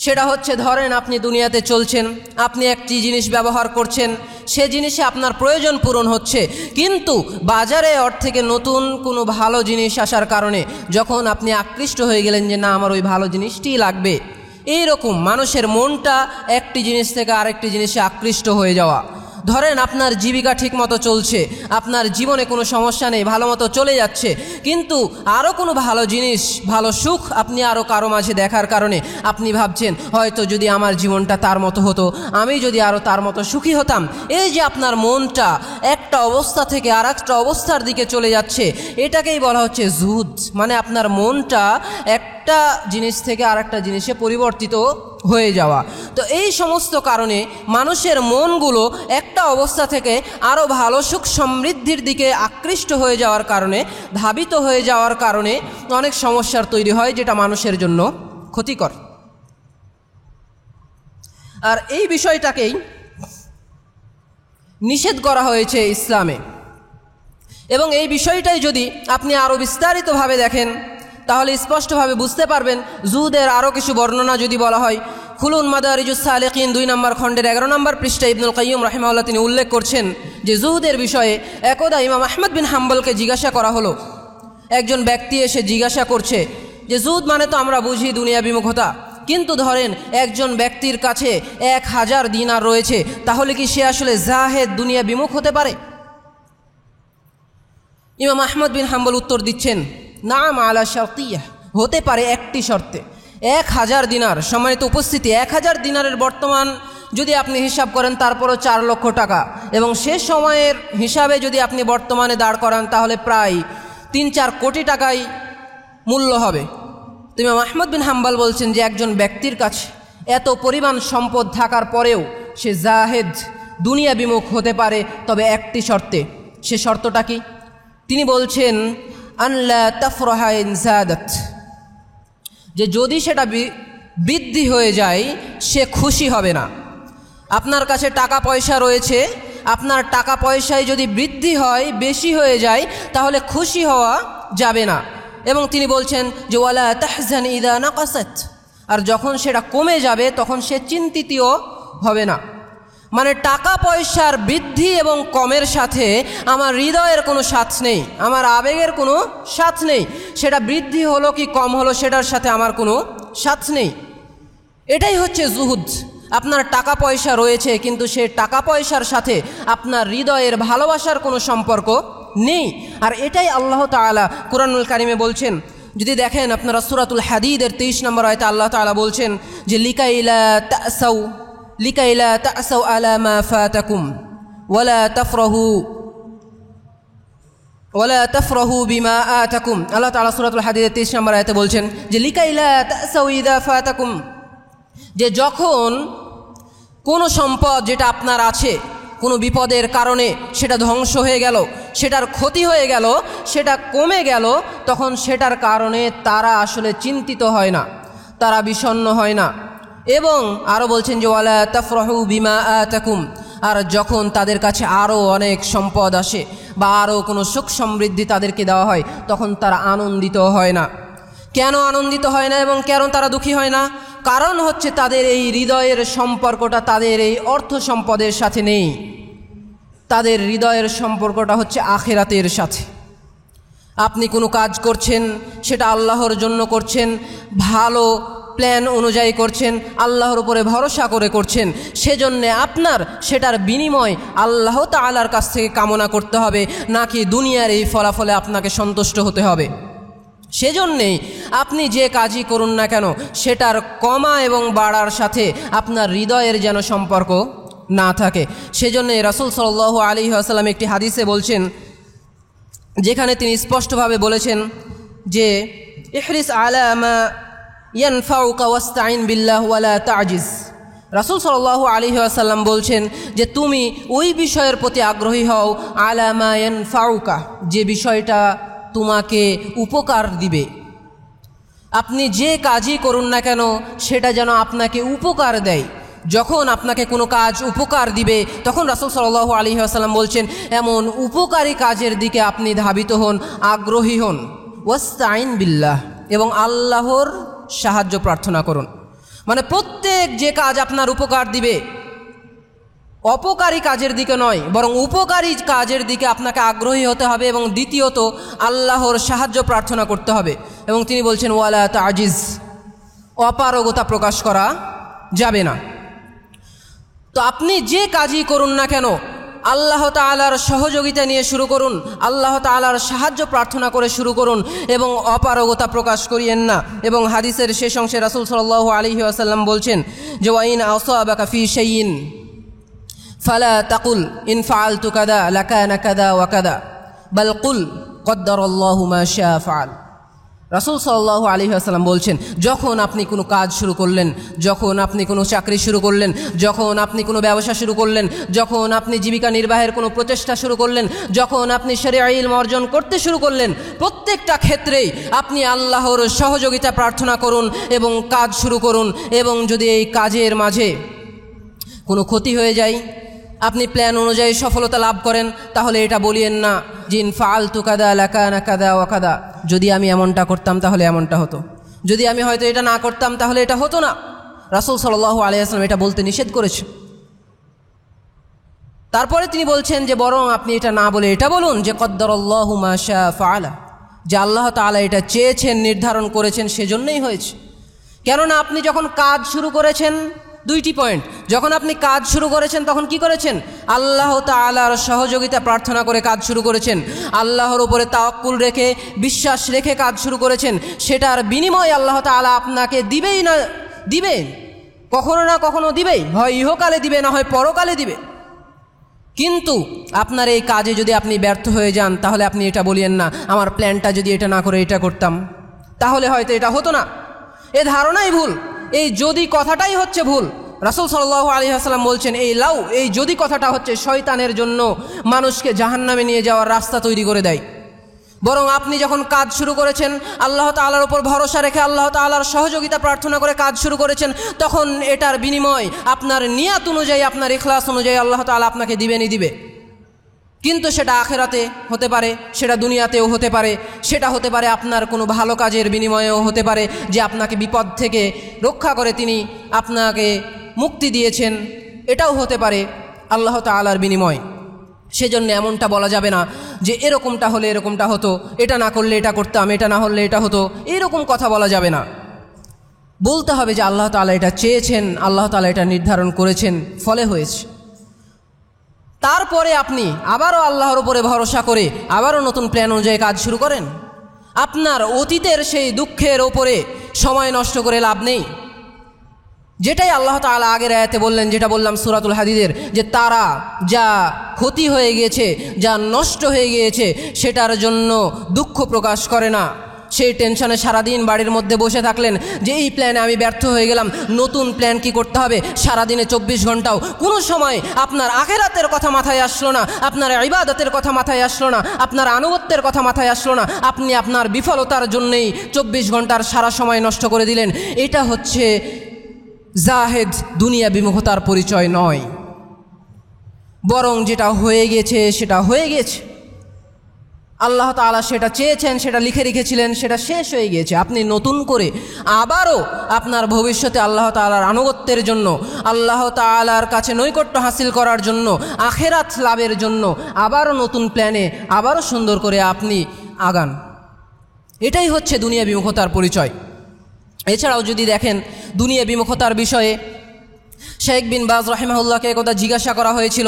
সেটা হচ্ছে ধরেন আপনি দুনিয়াতে চলছেন, আপনি একটি জিনিস ব্যবহার করছেন, সে জিনিসে আপনার প্রয়োজন পূরণ হচ্ছে, কিন্তু বাজারে ওর থেকে নতুন কোনো ভালো জিনিস আসার কারণে যখন আপনি আকৃষ্ট হয়ে গেলেন যে না আমার ওই ভালো জিনিসটিই লাগবে। এইরকম মানুষের মনটা একটি জিনিস থেকে আরেকটি জিনিসে আকৃষ্ট হয়ে যাওয়া। ধরেন আপনার জীবিকা ঠিকমতো চলছে, আপনার জীবনে কোনো সমস্যা নেই, ভালো মতো চলে যাচ্ছে, কিন্তু আরও কোনো ভালো জিনিস, ভালো সুখ আপনি আরও কারো মাঝে দেখার কারণে আপনি ভাবছেন হয়তো যদি আমার জীবনটা তার মতো হতো, আমি যদি আরও তার মতো সুখী হতাম। এই যে আপনার মনটা একটা অবস্থা থেকে আর একটা অবস্থার দিকে চলে যাচ্ছে, এটাকেই বলা হচ্ছে জুহুদ, মানে আপনার মনটা একটা জিনিস থেকে আর একটা জিনিসে পরিবর্তিত হয়ে যাওয়া। তো এই সমস্ত কারণে মানুষের মনগুলো একটা অবস্থা থেকে আরও ভালো সুখ সমৃদ্ধির দিকে আকৃষ্ট হয়ে যাওয়ার কারণে, ধাবিত হয়ে যাওয়ার কারণে অনেক সমস্যার তৈরি হয়, যেটা মানুষের জন্য ক্ষতিকর। আর এই বিষয়টাকেই নিষেধ করা হয়েছে ইসলামে। এবং এই বিষয়টাই যদি আপনি আরও বিস্তারিতভাবে দেখেন তাহলে স্পষ্টভাবে বুঝতে পারবেন। জুহুদের আরও কিছু বর্ণনা যদি বলা হয়, খুলুন মাদারিজুস সালিকিন 2 নম্বর খণ্ডের 11 নম্বর পৃষ্ঠা ইবনুল কাইয়্যিম রাহিমাহুল্লাহ তিনি উল্লেখ করছেন যে জুহুদের বিষয়ে একদা ইমাম আহমদ বিন হাম্বলকে জিজ্ঞাসা করা হলো। একজন ব্যক্তি এসে জিজ্ঞাসা করছে যে জুহুদ মানে তো আমরা বুঝি দুনিয়া বিমুখতা, কিন্তু ধরেন একজন ব্যক্তির কাছে 1000 দিনার রয়েছে, তাহলে কি সে আসলে জাহেদ, দুনিয়া বিমুখ হতে পারে? ইমাম আহমদ বিন হাম্বল উত্তর দিচ্ছেন নাম আলা শারতিয়া, হতে পারে একটি শর্তে। 1000 দিনার, সম্মানিত উপস্থিতি, 1000 দিনারের বর্তমান যদি আপনি হিসাব করেন তারপরও 4 লক্ষ টাকা, এবং সে সময়ের হিসাবে যদি আপনি বর্তমানে দাঁড় করান তাহলে প্রায় 3-4 কোটি টাকাই মূল্য হবে। তো ইমাম আহমদ বিন হাম্বল বলছেন যে একজন ব্যক্তির কাছে এত পরিমাণ সম্পদ থাকার পরেও সে জাহেদ, দুনিয়া বিমুখ হতে পারে, তবে একটি শর্তে। সে শর্তটা কি? তিনি বলছেন আনলা তাফরাহা ইন যাদাত, যে যদি সেটা বৃদ্ধি হয়ে যায় সে খুশি হবে না। আপনার কাছে টাকা পয়সা রয়েছে, আপনার টাকা পয়সায় যদি বৃদ্ধি হয়, বেশি হয়ে যায়, তাহলে খুশি হওয়া যাবে না। এবং তিনি বলছেন যে ওয়ালা তাহজান ইদা নাকাসাত, আর যখন সেটা কমে যাবে তখন সে চিন্তিতও হবে না। মানে টাকা পয়সার বৃদ্ধি এবং কমের সাথে আমার হৃদয়ের কোনো সাথ নেই, আমার আবেগের কোনো সাথ নেই। সেটা বৃদ্ধি হলো কি কম হলো সেটার সাথে আমার কোনো সাথ নেই। এটাই হচ্ছে জুহুদ। আপনার টাকা পয়সা রয়েছে কিন্তু সে টাকা পয়সার সাথে আপনার হৃদয়ের ভালোবাসার কোনো সম্পর্ক নেই। আর এটাই আল্লাহ তাআলা কুরআনুল কারিমে বলছেন। যদি দেখেন আপনারা সূরাতুল হাদীদের 23 নম্বর আয়াতে আল্লাহ তাআলা বলছেন যে লিকাইলা তা'সাউ আলা মা ফাতাকুম ওয়ালা তাফরাহু বিমা আতাকুম। আল্লাহ তাআলা সূরাতুল হাদীদের 23 নম্বর আয়াতে বলছেন যে লিকাইলা তা'সাউ ইদা ফাতাকুম, যে যখন কোনো সম্পদ যেটা আপনার আছে কোনো বিপদের কারণে সেটা ধ্বংস হয়ে গেল, সেটার ক্ষতি হয়ে গেল, সেটা কমে গেল, তখন সেটার কারণে তারা আসলে চিন্তিত হয় না, তারা বিষণ্ণ হয় না। এবং আরও বলছেন যে ওয়ালা তাফরাহু বিমা আতাকুম, আর যখন তাদের কাছে আরও অনেক সম্পদ আসে বা আরও কোনো সুখ সমৃদ্ধি তাদেরকে দেওয়া হয় তখন তারা আনন্দিত হয় না। কেন আনন্দিত হয় না এবং কেন তারা দুঃখী হয় না? কারণ হচ্ছে তাদের এই হৃদয়ের সম্পর্কটা তাদের এই অর্থ সম্পদের সাথে নেই। তাদের হৃদয়ের সম্পর্কটা হচ্ছে আখিরাতের সাথে। আপনি কোনো কাজ করছেন, সেটা আল্লাহর জন্য করছেন, ভালো প্ল্যান অনুযায়ী করছেন, আল্লাহর উপরে ভরসা করে করছেন, সেজন্যে আপনার সেটার বিনিময় আল্লাহ তাআলার কাছ থেকে কামনা করতে হবে, নাকি দুনিয়ার এই ফলাফলে আপনাকে সন্তুষ্ট হতে হবে। সেজন্যেই আপনি যে কাজই করুন না কেন সেটার কমা এবং বাড়ার সাথে আপনার হৃদয়ের যেন সম্পর্ক না থাকে। সেজন্যে রাসূল সাল্লাল্লাহু আলাইহি ওয়াসাল্লাম একটি হাদিসে বলছেন, যেখানে তিনি স্পষ্টভাবে বলেছেন যে ইহরিস আলা মা ইয়ানফাউকা ওয়াস্তাইন বিল্লাহ ওয়ালা তা'জিজ। রাসূল সাল্লাল্লাহু আলাইহি ওয়াসাল্লাম বলছেন যে তুমি ওই বিষয়ের প্রতি আগ্রহী হও আলা মা ইয়ানফাউকা, যে বিষয়টা তোমাকে উপকার দিবে। আপনি যে কাজই করুন না কেন সেটা যেন আপনাকে উপকার দেয়। যখন আপনাকে কোনো কাজ উপকার দিবে তখন রাসূল সাল্লাল্লাহু আলাইহি ওয়াসাল্লাম বলছেন এমন উপকারী কাজের দিকে আপনি ধাবিত হন, আগ্রহী হন। ওয়াস্তাইন বিল্লাহ, এবং আল্লাহর সাহায্য প্রার্থনা করুন। মানে প্রত্যেক যে কাজ আপনার উপকার দিবে, অপকারী কাজের দিকে নয় বরং উপকারী কাজের দিকে আপনাকে আগ্রহী হতে হবে, এবং দ্বিতীয়ত আল্লাহর সাহায্য প্রার্থনা করতে হবে। এবং তিনি বলছেন ওয়ালা তা'জিজ, অপারগতা প্রকাশ করা যাবে না। তো আপনি যে কাজই করুন না কেন আল্লাহ তাআলার সহযোগিতা নিয়ে শুরু করুন, আল্লাহ তাআলার সাহায্য প্রার্থনা করে শুরু করুন, এবং অপারগতা প্রকাশ করিয়েন না। এবং হাদিসের শেষ অংশে রাসূল সাল্লাল্লাহু আলাইহি ওয়াসাল্লাম বলছেন যে ওয়াইন আসাবাকা ফি শাইইন ফালা তাকুল ইন ফাআলতু কাদা লাকানা কাদা ওয়া কাদা বাল কুল কদ্দারাল্লাহু মা শাআ ফাআল। রাসূল সাল্লাল্লাহু আলাইহি ওয়াসাল্লাম বলছেন যখন আপনি কোনো কাজ শুরু করলেন, যখন আপনি কোনো চাকরি শুরু করলেন, যখন আপনি কোনো ব্যবসা শুরু করলেন, যখন আপনি জীবিকা নির্বাহের কোনো প্রচেষ্টা শুরু করলেন, যখন আপনি শরীআ ইলম অর্জন করতে শুরু করলেন, প্রত্যেকটা ক্ষেত্রেই আপনি আল্লাহর সহযোগিতা প্রার্থনা করুন এবং কাজ শুরু করুন। এবং যদি এই কাজের মাঝে কোনো ক্ষতি হয়ে যায়, আপনি প্ল্যান অনুযায়ী সফলতা লাভ করেন, তাহলে এটা বলিয়েন না যে ইন ফাআলতু কাদা লাকানা কাদা ওয়া কাদা, যদি আমি এমনটা করতাম তাহলে এমনটা হতো, যদি আমি হয়তো এটা না করতাম তাহলে এটা হতো না। রাসূল সাল্লাল্লাহু আলাইহি ওয়াসাল্লাম এটা বলতে নিষেধ করেছেন। তারপরে তিনি বলছেন যে বরং আপনি এটা না বলে এটা বলুন যে কদ্দারাল্লাহু মা শাআ ফাআলা, যে আল্লাহ তাআলা এটা চেয়েছেন, নির্ধারণ করেছেন, সেজন্যই হয়েছে। কেননা আপনি যখন কাজ শুরু করেছেন দুইটি পয়েন্ট। যখন আপনি কাজ শুরু করেছেন তখন কি করেছেন? আল্লাহ তাআলার সহযোগিতা প্রার্থনা করে কাজ শুরু করেছেন, আল্লাহর উপরে তাওয়াক্কুল রেখে বিশ্বাস রেখে কাজ শুরু করেছেন। সেটার বিনিময় আল্লাহ তাআলা আপনাকে দিবেই না দিবে, কখনো না কখনো দিবেই, হয় ইহকালে দিবে না হয় পরকালে দিবে। কিন্তু আপনার এই কাজে যদি আপনি ব্যর্থ হয়ে যান তাহলে আপনি এটা বলিয়েন না আমার প্ল্যানটা যদি এটা না করে এটা করতাম তাহলে হয়তো এটা হতো না। এ ধারণাই ভুল, এই যদি কথাটাই হচ্ছে ভুল। রাসূল সাল্লাল্লাহু আলাইহি ওয়াসাল্লাম বলছেন এই যদি কথাটা হচ্ছে শয়তানের জন্য মানুষকে জাহান্নামে নিয়ে যাওয়ার রাস্তা তৈরি করে দেয়। বরং আপনি যখন কাজ শুরু করেছেন আল্লাহ তাআলার উপর ভরসা রেখে আল্লাহ তাআলার সহযোগিতা প্রার্থনা করে কাজ শুরু করেছেন, তখন এটার বিনিময় আপনার নিয়াত অনুযায়ী, আপনার ইখলাস অনুযায়ী আল্লাহ তাআলা আপনাকে দিবেনই দিবে। কিন্তু সেটা আখিরাতে হতে পারে, সেটা দুনিয়াতেও হতে পারে, সেটা হতে পারে আপনার কোনো ভালো কাজের বিনিময়েও হতে পারে, যে আপনাকে বিপদ থেকে রক্ষা করে তিনি আপনাকে মুক্তি দিয়েছেন, এটাও হতে পারে আল্লাহ তাআলার বিনিময়। সেজন্য এমনটা বলা যাবে না যে এরকমটা হলে এরকমটা হতো, এটা না করলে এটা করতাম, এটা না হলে এটা হতো, এইরকম কথা বলা যাবে না। বলতে হবে যে আল্লাহ তাআলা এটা চেয়েছেন, আল্লাহ তাআলা এটা নির্ধারণ করেছেন, ফলে হয়েছে। তারপরে আপনি আবারও আল্লাহর উপরে ভরসা করে আবারও নতুন প্ল্যান অনুযায়ী কাজ শুরু করেন। আপনার অতীতের সেই দুঃখের ওপরে সময় নষ্ট করে লাভ নেই। যেটাই আল্লাহ তাআলা আগের আয়াতে বললেন, যেটা বললাম সূরাতুল হাদীদের, যে তারা যা ক্ষতি হয়ে গিয়েছে, যা নষ্ট হয়ে গিয়েছে সেটার জন্য দুঃখ প্রকাশ করে না। সেই টেনশনে সারাদিন বাড়ির মধ্যে বসে থাকলেন যে এই প্ল্যানে আমি ব্যর্থ হয়ে গেলাম, নতুন প্ল্যান কি করতে হবে। সারাদিনে 24 ঘন্টাও কোনো সময় আপনার আখিরাতের কথা মাথায় আসলো না, আপনার ইবাদতের কথা মাথায় আসলো না, আপনার আনুগত্যের কথা মাথায় আসলো না। আপনি আপনার বিফলতার জন্যেই 24 ঘন্টার সারা সময় নষ্ট করে দিলেন। এটা হচ্ছে জাহেদ দুনিয়া বিমুখতার পরিচয় নয়। বরং যেটা হয়ে গেছে সেটা হয়ে গেছে, আল্লাহ তাআলা সেটা চেয়েছেন, সেটা লিখে রেখেছিলেন, সেটা শেষ হয়ে গিয়েছে। আপনি নতুন করে আবারও আপনার ভবিষ্যতে আল্লাহ তাআলার আনুগত্যের জন্য, আল্লাহ তাআলার কাছে নৈকট্য হাসিল করার জন্য, আখিরাত লাভের জন্য আবারও নতুন প্ল্যানে আবারও সুন্দর করে আপনি আগান। এটাই হচ্ছে দুনিয়া বিমুখতার পরিচয়। এছাড়াও যদি দেখেন দুনিয়া বিমুখতার বিষয়ে শেখ বিন বাজ রাহিমাহুল্লাহকে একদা জিজ্ঞাসা করা হয়েছিল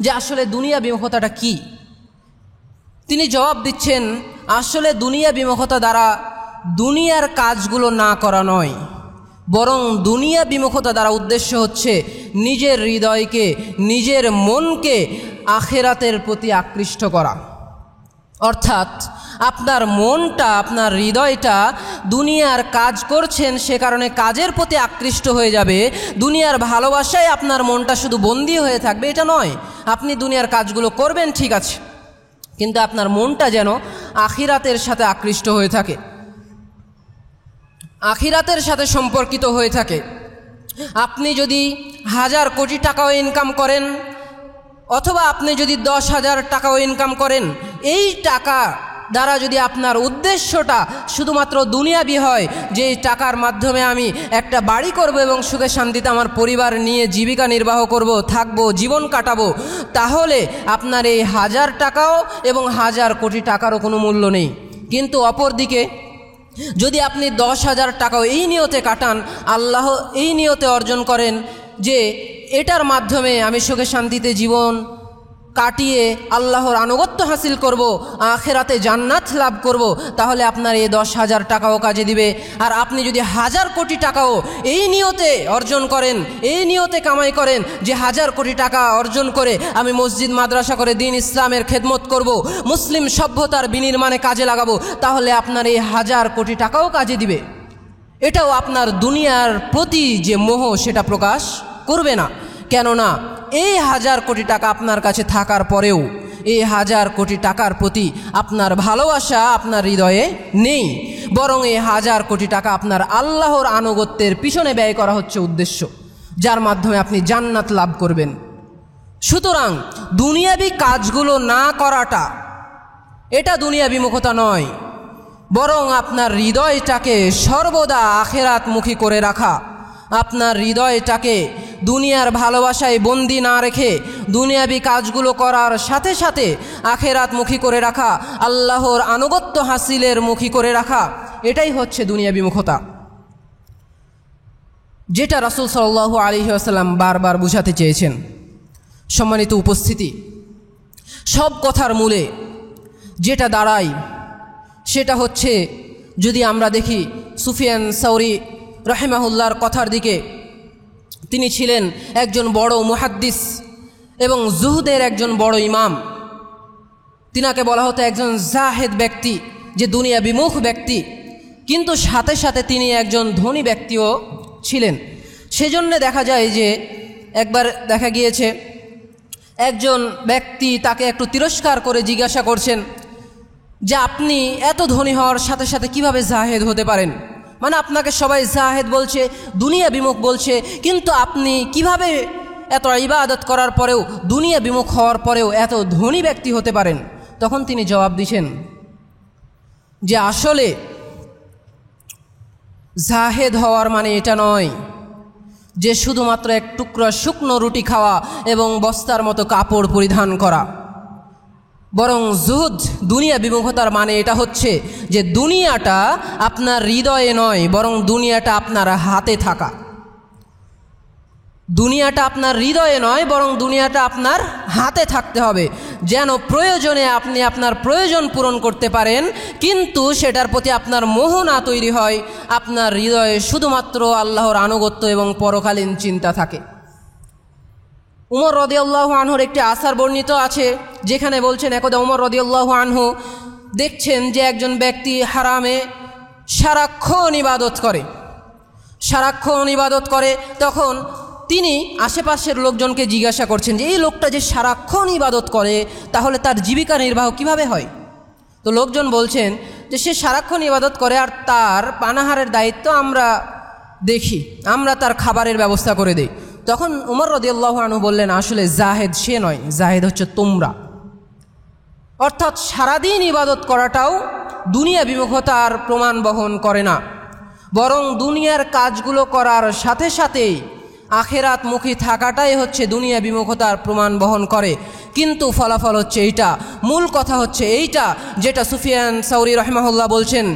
যে আসলে দুনিয়া বিমুখতাটা কি। তিনি জবাব দিচ্ছেন, আসলে দুনিয়া বিমুখতা দ্বারা দুনিয়ার কাজগুলো না করা নয়, বরং দুনিয়া বিমুখতা দ্বারা উদ্দেশ্য হচ্ছে নিজের হৃদয়কে, নিজের মনকে আখিরাতের প্রতি আকৃষ্ট করা। অর্থাৎ আপনার মনটা, আপনার হৃদয়টা দুনিয়ার কাজ করছেন সে কারণে কাজের প্রতি আকৃষ্ট হয়ে যাবে, দুনিয়ার ভালোবাসায় আপনার মনটা শুধু বন্দী হয়ে থাকবে, এটা নয়। আপনি দুনিয়ার কাজগুলো করবেন ঠিক আছে, কিন্তু আপনার মনটা যেন আখিরাতের সাথে আকৃষ্ট হয়ে থাকে, আখিরাতের সাথে সম্পর্কিত হয়ে থাকে। আপনি যদি 1000 কোটি টাকাও ইনকাম করেন, অথবা আপনি যদি 10,000 টাকাও ইনকাম করেন, এই টাকা দ্বারা যদি আপনার উদ্দেশ্যটা শুধুমাত্র দুনিয়াবি হয়, যে টাকার মাধ্যমে আমি একটা বাড়ি করব এবং সুখে শান্তিতে আমার পরিবার নিয়ে জীবিকা নির্বাহ করব, থাকবো, জীবন কাটাবো, তাহলে আপনার এই 1000 টাকাও এবং 1000 কোটি টাকারও কোনো মূল্য নেই। কিন্তু অপরদিকে যদি আপনি 10,000 টাকাও এই নিয়তে কাটান, আল্লাহ এই নিয়তে অর্জন করেন যে এটার মাধ্যমে আমি সুখে শান্তিতে জীবন কাটিয়ে আল্লাহর আনুগত্য হাসিল করব, আখিরাতে জান্নাত লাভ করব, তাহলে আপনার এই 10,000 টাকাও কাজে দিবে। আর আপনি যদি 1000 কোটি টাকাও এই নিয়তে অর্জন করেন, এই নিয়তে কামাই করেন যে 1000 কোটি টাকা অর্জন করে আমি মসজিদ মাদ্রাসা করে দ্বীন ইসলামের খেদমত করব, মুসলিম সভ্যতার বিনির্মাণে কাজে লাগাবো, তাহলে আপনার এই 1000 কোটি টাকাও কাজে দিবে। এটাও আপনার দুনিয়ার প্রতি যে মোহ সেটা প্রকাশ করবে না। কেননা এই 1000 কোটি টাকা আপনার কাছে থাকার পরেও এই 1000 কোটি টাকার প্রতি আপনার ভালোবাসা আপনার হৃদয়ে নেই, বরং এই 1000 কোটি টাকা আপনার আল্লাহর আনুগত্যের পিছনে ব্যয় করা হচ্ছে উদ্দেশ্য, যার মাধ্যমে আপনি জান্নাত লাভ করবেন। সুতরাং দুনিয়াবি কাজগুলো না করাটা এটা দুনিয়া বিমুখতা নয়, বরং আপনার হৃদয়টাকে সর্বদা আখিরাতমুখী করে রাখা, আপনার হৃদয়টাকে দুনিয়ার ভালোবাসায় বন্দি না রেখে দুনিয়াবি কাজগুলো করার সাথে সাথে আখিরাতমুখী করে রাখা, আল্লাহর আনুগত্য হাসিলের মুখী করে রাখা, এটাই হচ্ছে দুনিয়া বিমুখতা। যেটা রাসূল সাল্লাল্লাহু আলাইহি ওয়াসাল্লাম বারবার বুঝাতে চেয়েছেন। সম্মানিত উপস্থিতি, সব কথার মূলে যেটা দাঁড়ায় সেটা হচ্ছে, যদি আমরা দেখি সুফিয়ান সাউরি রাহিমাহুল্লাহর কথার দিকে, তিনি ছিলেন একজন বড় মুহাদ্দিস এবং জুহুদের একজন বড় ইমাম। তিনাকে বলা হতো একজন জাহেদ ব্যক্তি, যে দুনিয়া বিমুখ ব্যক্তি, কিন্তু সাথে সাথে তিনি একজন ধনী ব্যক্তিও ছিলেন। সেজন্য দেখা যায় যে একবার দেখা গিয়েছে একজন ব্যক্তি তাকে একটু তিরস্কার করে জিজ্ঞাসা করছেন যে আপনি এত ধনী হওয়ার সাথে সাথে কিভাবে জাহেদ হতে পারেন, মানে আপনাকে সবাই জাহেদ বলছে, দুনিয়া বিমুখ বলছে, কিন্তু আপনি কিভাবে এত ইবাদত করার পরেও, দুনিয়া বিমুখ হওয়ার পরেও এত ধনী ব্যক্তি হতে পারেন? তখন তিনি জবাব দিয়েছেন যে আসলে জাহেদ হওয়ার মানে এটা নয় যে শুধুমাত্র এক টুকরা শুকনো রুটি খাওয়া এবং বস্তার মতো কাপড় পরিধান করা, বরং জুহুদ দুনিয়া বিমুখতার মানে এটা হচ্ছে যে দুনিয়াটা আপনার হৃদয়ে নয়, বরং দুনিয়াটা আপনার হাতে থাকা। দুনিয়াটা আপনার হৃদয়ে নয়, বরং দুনিয়াটা আপনার হাতে থাকতে হবে, যেন প্রয়োজনে আপনি আপনার প্রয়োজন পূরণ করতে পারেন, কিন্তু সেটার প্রতি আপনার মোহ না তৈরি হয়, আপনার হৃদয়ে শুধুমাত্র আল্লাহর আনুগত্য এবং পরকালীন চিন্তা থাকে। উমর রাদিয়াল্লাহু আনহুর একটি আসার বর্ণিত আছে, যেখানে বলছেন একদা উমর রাদিয়াল্লাহু আনহু দেখছেন যে একজন ব্যক্তি হারামে সারাক্ষণ ইবাদত করে। তখন তিনি আশেপাশের লোকজনকে জিজ্ঞাসা করছেন যে এই লোকটা যে সারাক্ষণ ইবাদত করে, তাহলে তার জীবিকা নির্বাহ কিভাবে হয়? তো লোকজন বলছেন যে সে সারাক্ষণ ইবাদত করে আর তার পানাহারের দায়িত্ব আমরা দেখি, আমরা তার খাবারের ব্যবস্থা করে দিই। তখন উমর রাদিয়াল্লাহু আনহু বললেন, আসলে জাহেদ সে নয়, জাহেদ হচ্ছে তোমরা। অর্থাৎ সারাদিন ইবাদত করাটাও দুনিয়া বিমুখতার প্রমাণ বহন করে না, বরং দুনিয়ার কাজগুলো করার সাথে সাথেই আখেরাতমুখী থাকাটাই হচ্ছে দুনিয়া বিমুখতার প্রমাণ বহন করে। কিন্তু ফলাফল হচ্ছে এইটা, মূল কথা হচ্ছে এইটা, যেটা সুফিয়ান সাউরি রাহিমাহুল্লাহ বলছেন,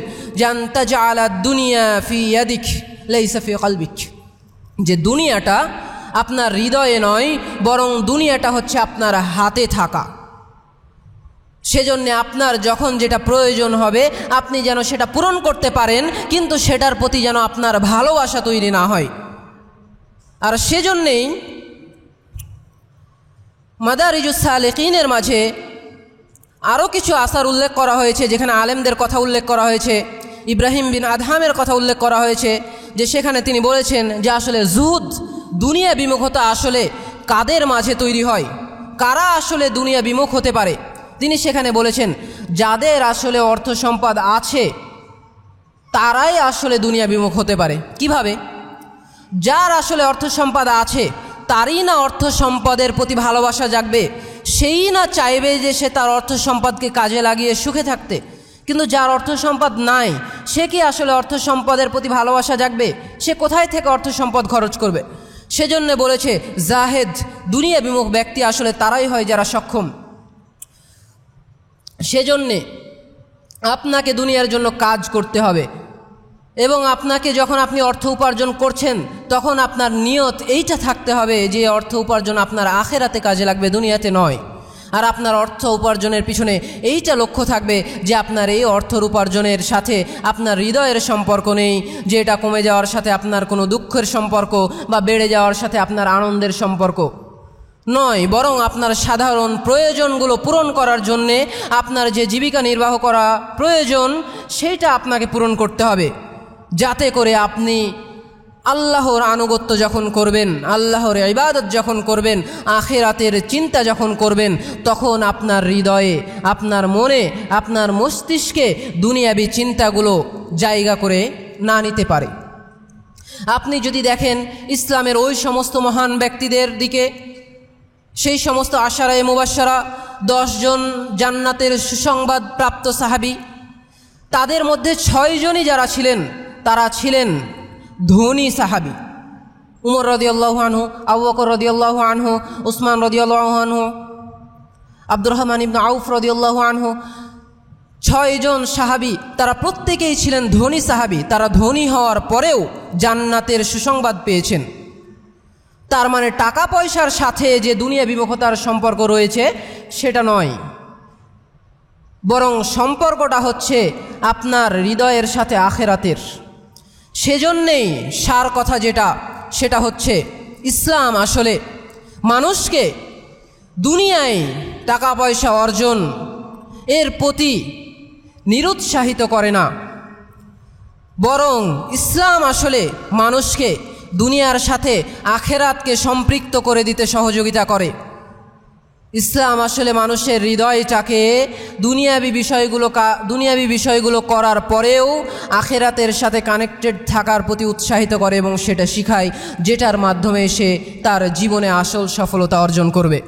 জান তাজআলা দুনিয়া ফি ইয়াদিক লাইসা ফি কলবিক, যে দুনিয়াটা আপনার হৃদয়ে নয়, বরং দুনিয়াটা হচ্ছে আপনার হাতে থাকা। সেজন্য আপনার যখন যেটা প্রয়োজন হবে আপনি যেন সেটা পূরণ করতে পারেন, কিন্তু সেটার প্রতি যেন আপনার ভালোবাসা তৈরি না হয়। আর সেজন্যেই মাদারিজুস সালিকিনের মাঝে আরও কিছু আসার উল্লেখ করা হয়েছে, যেখানে আলেমদের কথা উল্লেখ করা হয়েছে, ইব্রাহিম বিন আদহামের কথা উল্লেখ করা হয়েছে, যে সেখানে তিনি বলেছেন যে আসলে জুহুদ দুনিয়া বিমুখতা আসলে কাদের মাঝে তৈরি হয়, কারা আসলে দুনিয়া বিমুখ হতে পারে। তিনি সেখানে বলেছেন যাদের আসলে অর্থ সম্পদ আছে তারাই আসলে দুনিয়া বিমুখ হতে পারে। কিভাবে? যার আসলে অর্থ সম্পদ আছে তারই না অর্থ সম্পদের প্রতি ভালোবাসা জাগবে, সেই না চাইবে যে সে তার অর্থ সম্পদকে কাজে লাগিয়ে সুখে থাকতে। কিন্তু যার অর্থ সম্পদ নাই সে কি আসলে অর্থ সম্পদের প্রতি ভালোবাসা জাগবে? সে কোথায় থেকে অর্থ সম্পদ খরচ করবে? সেজন্য বলেছে জাহেদ দুনিয়া বিমুখ ব্যক্তি আসলে তারাই হয় যারা সক্ষম। সেজন্যে আপনাকে দুনিয়ার জন্য কাজ করতে হবে, এবং আপনাকে যখন আপনি অর্থ উপার্জন করছেন তখন আপনার নিয়ত এইটা থাকতে হবে যে অর্থ উপার্জন আপনার আখেরাতে কাজে লাগবে, দুনিয়াতে নয়। আর আপনার অর্থ উপার্জনের পিছনে এইটা লক্ষ্য থাকবে যে আপনার এই অর্থ উপার্জনের সাথে আপনার হৃদয়ের সম্পর্ক নেই, যে এটা কমে যাওয়ার সাথে আপনার কোনো দুঃখের সম্পর্ক বা বেড়ে যাওয়ার সাথে আপনার আনন্দের সম্পর্ক নয়, বরং আপনার সাধারণ প্রয়োজনগুলো পূরণ করার জন্যে আপনার যে জীবিকা নির্বাহ করা প্রয়োজন সেইটা আপনাকে পূরণ করতে হবে, যাতে করে আপনি আল্লাহর আনুগত্য যখন করবেন, আল্লাহর ইবাদত যখন করবেন, আখিরাতের চিন্তা যখন করবেন, তখন আপনার হৃদয়ে, আপনার মনে, আপনার মস্তিষ্কে দুনিয়াবি চিন্তাগুলো জায়গা করে না নিতে পারে। আপনি যদি দেখেন ইসলামের ওই সমস্ত মহান ব্যক্তিদের দিকে, সেই সমস্ত আশারায়ে মুবাশশারা 10 জন জান্নাতের সুসংবাদ প্রাপ্ত সাহাবী, তাদের মধ্যে 6 জনই যারা ছিলেন তারা ছিলেন ধনী সাহাবী। উমর রাদিয়াল্লাহু আনহু, আবু বকর রাদিয়াল্লাহু আনহু, উসমান রাদিয়াল্লাহু আনহু, আব্দুর রহমান ইবনে আউফ রাদিয়াল্লাহু আনহু, 6 জন সাহাবী তারা প্রত্যেকেই ছিলেন ধনী সাহাবী, তারা ধনী হওয়ার পরেও জান্নাতের সুসংবাদ পেয়েছেন। তার মানে টাকা পয়সার সাথে যে দুনিয়া বিমুখতার সম্পর্ক রয়েছে সেটা নয়, বরং সম্পর্কটা হচ্ছে আপনার হৃদয়ের সাথে আখেরাতের। সেজন্যেই সার কথা সেটা হচ্ছে ইসলাম আসলে মানুষকে দুনিয়ায় টাকা পয়সা অর্জন এর প্রতি নিরুৎসাহিত করে না, বরং ইসলাম আসলে মানুষকে দুনিয়ার সাথে আখেরাতকে সম্পৃক্ত করে দিতে সহযোগিতা করে। ইসলাম আসলে মানুষের হৃদয়টাকে দুনিয়াবি বিষয়গুলো করার পরেও আখেরাতের সাথে কানেক্টেড থাকার প্রতি উৎসাহিত করে এবং সেটা শিখায়, যেটার মাধ্যমে সে তার জীবনে আসল সফলতা অর্জন করবে।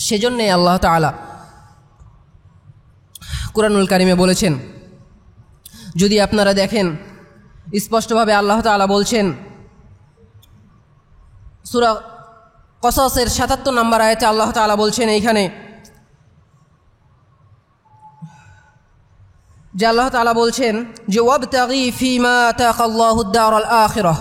সেজন্যই আল্লাহ তাআলা কুরআনুল কারিমে বলেছেন, যদি আপনারা দেখেন স্পষ্টভাবে আল্লাহ তাআলা বলছেন সূরা কসসের ৭৭ নম্বর আয়াতে আল্লাহ তাআলা বলছেন এইখানে যে আল্লাহ তাআলা বলছেন যে ওয়াবতাগি ফীমা আতাকাল্লাহুদ দারাল আখিরাহ,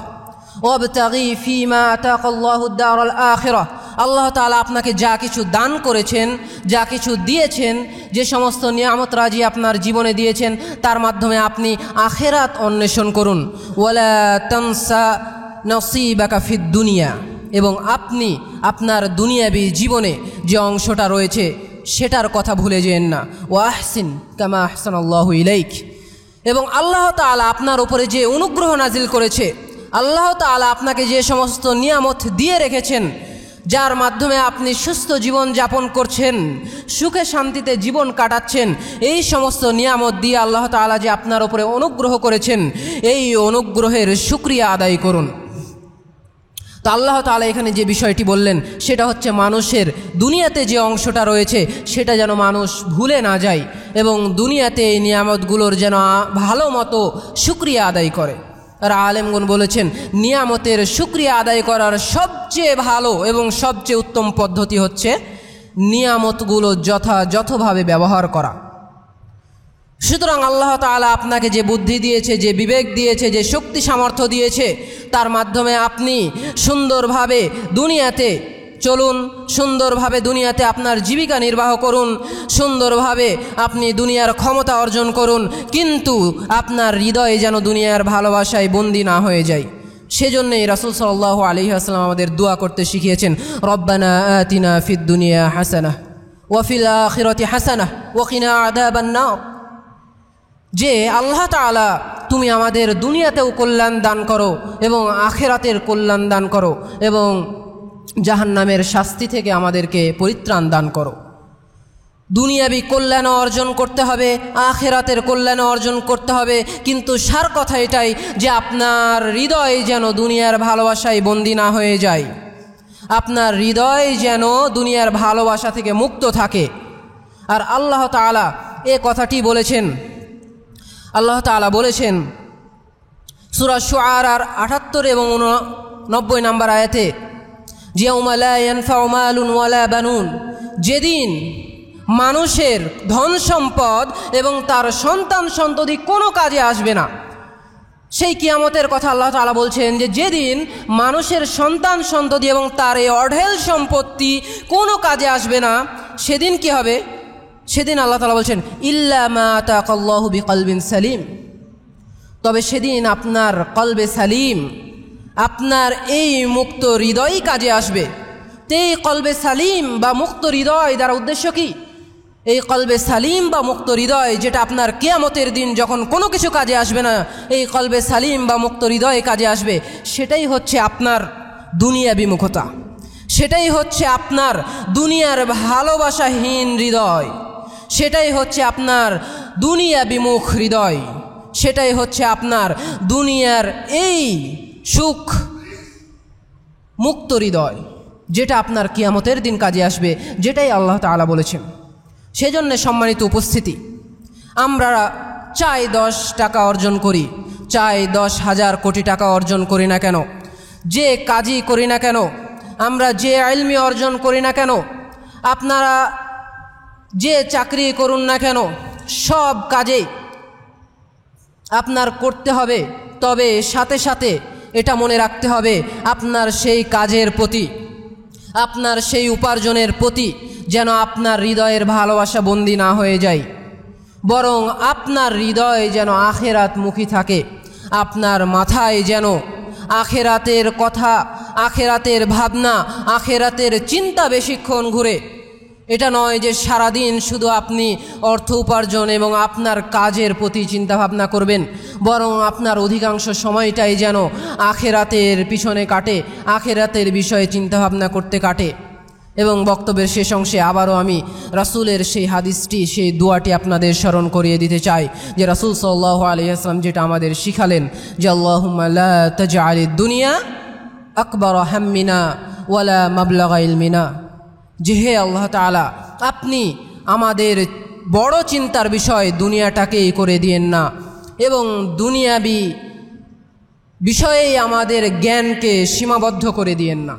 ওয়াবতাগি ফীমা আতাকাল্লাহুদ দারাল আখিরাহ। আল্লাহ তাআলা আপনাকে যা কিছু দান করেছেন, যা কিছু দিয়েছেন, যে সমস্ত নিয়ামত রাজি আপনার জীবনে দিয়েছেন, তার মাধ্যমে আপনি আখিরাত অন্বেষণ করুন। ওয়ালা তানসা নসিবাকা ফিদ দুনিয়া, এবং আপনি আপনার দুনিয়াবি জীবনে যে অংশটা রয়েছে সেটার কথা ভুলে যেন না। ওয়া আহসিন কামা আহসানাল্লাহু ইলাইক, এবং আল্লাহ তাআলা আপনার উপরে যে অনুগ্রহ নাজিল করেছে, আল্লাহ তাআলা আপনাকে যে সমস্ত নিয়ামত দিয়ে রেখেছেন, যার মাধ্যমে আপনি সুস্থ জীবন যাপন করছেন, সুখে শান্তিতে জীবন কাটাচ্ছেন, এই সমস্ত নিয়ামত দিয়ে আল্লাহ তাআলা যে আপনার উপরে অনুগ্রহ করেছেন, এই অনুগ্রহের শুকরিয়া আদায় করুন। তো আল্লাহ তাআলা এখানে যে বিষয়টি বললেন সেটা হচ্ছে মানুষের দুনিয়াতে যে অংশটা রয়েছে সেটা যেন মানুষ ভুলে না যায়, এবং দুনিয়াতে এই নিয়ামতগুলোর যেন ভালো মতো শুকরিয়া আদায় করে। আর আলেমগণ বলেছেন নিয়ামতের শুকরিয়া আদায় করার সবচেয়ে ভালো এবং সবচেয়ে উত্তম পদ্ধতি হচ্ছে নিয়ামতগুলো যথাযথভাবে ব্যবহার করা। সুতরাং আল্লাহ তাআলা আপনাকে যে বুদ্ধি দিয়েছে, যে বিবেক দিয়েছে, যে শক্তি সামর্থ্য দিয়েছে, তার মাধ্যমে আপনি সুন্দরভাবে দুনিয়াতে চলুন, সুন্দরভাবে দুনিয়াতে আপনার জীবিকা নির্বাহ করুন, সুন্দরভাবে আপনি দুনিয়ার ক্ষমতা অর্জন করুন, কিন্তু আপনার হৃদয়ে যেন দুনিয়ার ভালোবাসায় বন্দী না হয়ে যায়। সেজন্যই রাসূল সাল্লাল্লাহু আলাইহি ওয়াসাল্লাম আমাদের দোয়া করতে শিখিয়েছেন, রব্বানা আতিনা ফিদ দুনিয়া হাসানাহ ওয়া ফিল আখিরাতি হাসানাহ ওয়া কিনা আযাবান নার, যে আল্লাহ তাআলা তুমি আমাদের দুনিয়াতেও কল্যাণ দান করো এবং আখিরাতের কল্যাণ দান করো, এবং জাহান্নামের শাস্তি থেকে আমাদেরকে পরিত্রাণ দান করো। দুনিয়াবি কল্যাণ অর্জন করতে হবে, আখিরাতের কল্যাণ অর্জন করতে হবে, কিন্তু সার কথা এটাই যে আপনার হৃদয় যেন দুনিয়ার ভালোবাসায় বন্দী না হয়ে যায়, আপনার হৃদয় যেন দুনিয়ার ভালোবাসা থেকে মুক্ত থাকে। আর আল্লাহ তাআলা এ কথাটি বলেছেন, আল্লাহ তাআলা বলেছেন সূরা শুআরার ৭৮ এবং ৯৯ নম্বর আয়াতে, ইয়াউমা লা ইয়ানফাউ মালুন ওয়ালা বানুন, যেদিন মানুষের ধন সম্পদ এবং তার সন্তান সন্ততি কোনো কাজে আসবে না। সেই কিয়ামতের কথা আল্লাহ তাআলা বলছেন যে যেদিন মানুষের সন্তান সন্ততি এবং তার এই অঢেল সম্পত্তি কোনো কাজে আসবে না, সেদিন কি হবে? সেদিন আল্লাহ তাআলা বলছেন ইল্লা মা আতাকাল্লাহু বিকলবিন সালিম, তবে সেদিন আপনার কলবে সালিম, আপনার এই মুক্ত হৃদয় কাজে আসবে। তো এই কলবে সালিম বা মুক্ত হৃদয় দ্বারা উদ্দেশ্য কি? এই কলবে সালিম বা মুক্ত হৃদয়, যেটা আপনার কিয়ামতের দিন যখন কোনো কিছু কাজে আসবে না, এই কলবে সালিম বা মুক্ত হৃদয় কাজে আসবে, সেটাই হচ্ছে আপনার দুনিয়া বিমুখতা, সেটাই হচ্ছে আপনার দুনিয়ার ভালোবাসাহীন হৃদয়, সেটাই হচ্ছে আপনার দুনিয়া বিমুখ হৃদয়, সেটাই হচ্ছে আপনার দুনিয়ার এই সুখ মুক্ত হৃদয়, যেটা আপনার কিয়ামতের দিন কাজে আসবে, যেটাই আল্লাহ তাআলা বলেছেন। সেজন্য সম্মানিত উপস্থিতি, আমরা চাই 10 টাকা অর্জন করি, চাই 10,000 কোটি টাকা অর্জন করি না কেন, যে কাজই করি না কেন, আমরা যে ইলমি অর্জন করি না কেন, আপনারা যে চাকরি করুন না কেন, সব কাজে আপনার করতে হবে, তবে সাথে সাথে এটা মনে রাখতে হবে আপনার সেই কাজের প্রতি, আপনার সেই উপার্জনের প্রতি যেন আপনার হৃদয়ের ভালোবাসা বন্দী না হয়ে যায়, বরং আপনার হৃদয় যেন আখেরাতমুখী থাকে। আপনার মাথায় যেন আখেরাতের কথা, আখেরাতের ভাবনা, আখেরাতের চিন্তা বেশিক্ষণ ঘুরে। এটা নয় যে সারাদিন শুধু আপনি অর্থ উপার্জন এবং আপনার কাজের প্রতি চিন্তা ভাবনা করবেন, বরং আপনার অধিকাংশ সময়টাই যেন আখেরাতের পিছনে কাটে, আখেরাতের বিষয়ে চিন্তা ভাবনা করতে কাটে। এবং বক্তব্যের শেষ অংশে আবারও আমি রাসূলের সেই হাদিসটি, সেই দোয়াটি আপনাদের স্মরণ করিয়ে দিতে চাই, যে রাসূল সাল্লাল্লাহু আলাইহি ওয়াসাল্লাম যেটা আমাদের শিখালেন, যে আল্লাহুম্মা লা তাজআলিদ দুনিয়া আকবার হাম্মিনা ওয়ালা মাবলাগা ইলমিনা, যে হে আল্লাহ তাআলা, আপনি আমাদের বড় চিন্তার বিষয় দুনিয়াটাকেই করে দিয়েন না, এবং দুনিয়াবি বিষয়েই আমাদের জ্ঞানকে সীমাবদ্ধ করে দিয়েন না।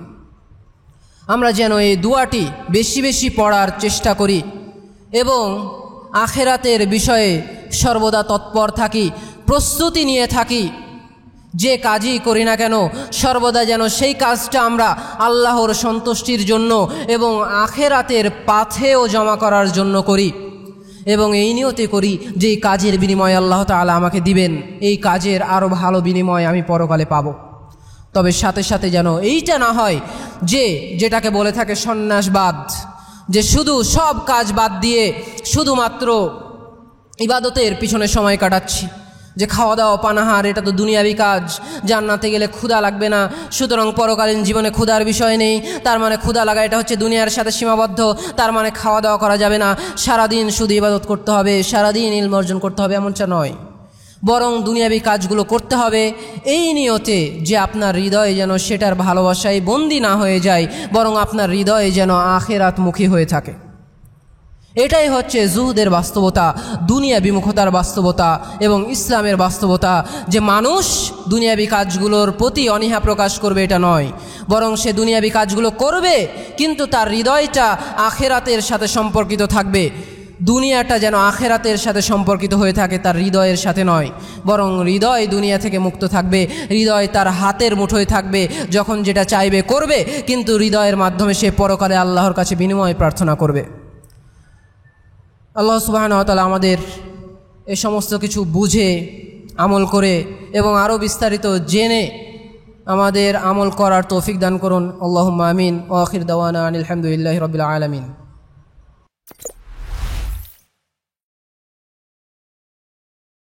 আমরা যেন এই দোয়াটি বেশি বেশি পড়ার চেষ্টা করি এবং আখেরাতের বিষয়ে সর্বদা তৎপর থাকি, প্রস্তুতি নিয়ে থাকি। যে কাজই করি না কেন সর্বদা যেন সেই কাজটা আমরা আল্লাহর সন্তুষ্টির জন্য এবং আখেরাতের পাথেও জমা করার জন্য করি, এবং এই নিয়তে করি যে এই কাজের বিনিময়ে আল্লাহ তাআলা আমাকে দিবেন, এই কাজের আরও ভালো বিনিময় আমি পরকালে পাব। তবে সাথে সাথে যেন এইটা না হয় যে যেটাকে বলে থাকে সন্ন্যাসবাদ, যে শুধু সব কাজ বাদ দিয়ে শুধুমাত্র ইবাদতের পিছনে সময় কাটাচ্ছি, যে খাওয়া দাওয়া পানাহার এটা তো দুনিয়াবি কাজ, জান্নাতে গেলে ক্ষুধা লাগবে না, সুতরাং পরকালীন জীবনে ক্ষুধার বিষয় নেই, তার মানে ক্ষুধা লাগা এটা হচ্ছে দুনিয়ার সাথে সীমাবদ্ধ, তার মানে খাওয়া দাওয়া করা যাবে না, সারাদিন শুধু ইবাদত করতে হবে, সারাদিন ইলম অর্জন করতে হবে, এমনটা নয়। বরং দুনিয়াবি কাজগুলো করতে হবে এই নিয়তে যে আপনার হৃদয়ে যেন সেটার ভালোবাসায় বন্দী না হয়ে যায়, বরং আপনার হৃদয়ে যেন আখেরাতমুখী হয়ে থাকে। এটাই হচ্ছে জুহুদের বাস্তবতা, দুনিয়া বিমুখতার বাস্তবতা এবং ইসলামের বাস্তবতা, যে মানুষ দুনিয়াবি কাজগুলোর প্রতি অনীহা প্রকাশ করবে এটা নয়, বরং সে দুনিয়াবি কাজগুলো করবে কিন্তু তার হৃদয়টা আখেরাতের সাথে সম্পর্কিত থাকবে। দুনিয়াটা যেন আখেরাতের সাথে সম্পর্কিত হয়ে থাকে, তার হৃদয়ের সাথে নয়, বরং হৃদয় দুনিয়া থেকে মুক্ত থাকবে, হৃদয় তার হাতের মুঠোয় থাকবে, যখন যেটা চাইবে করবে, কিন্তু হৃদয়ের মাধ্যমে সে পরকালে আল্লাহর কাছে বিনিময় প্রার্থনা করবে। আল্লাহ সুবহানাহু ওয়া তাআলা আমাদের এই সমস্ত কিছু বুঝে আমল করে এবং আরও বিস্তারিত জেনে আমাদের আমল করার তৌফিক দান করুন। আল্লাহুম্মা আমিন। ওয়া আখির দাওয়ানা আনিল হামদুলিল্লাহি রাব্বিল আলামিন।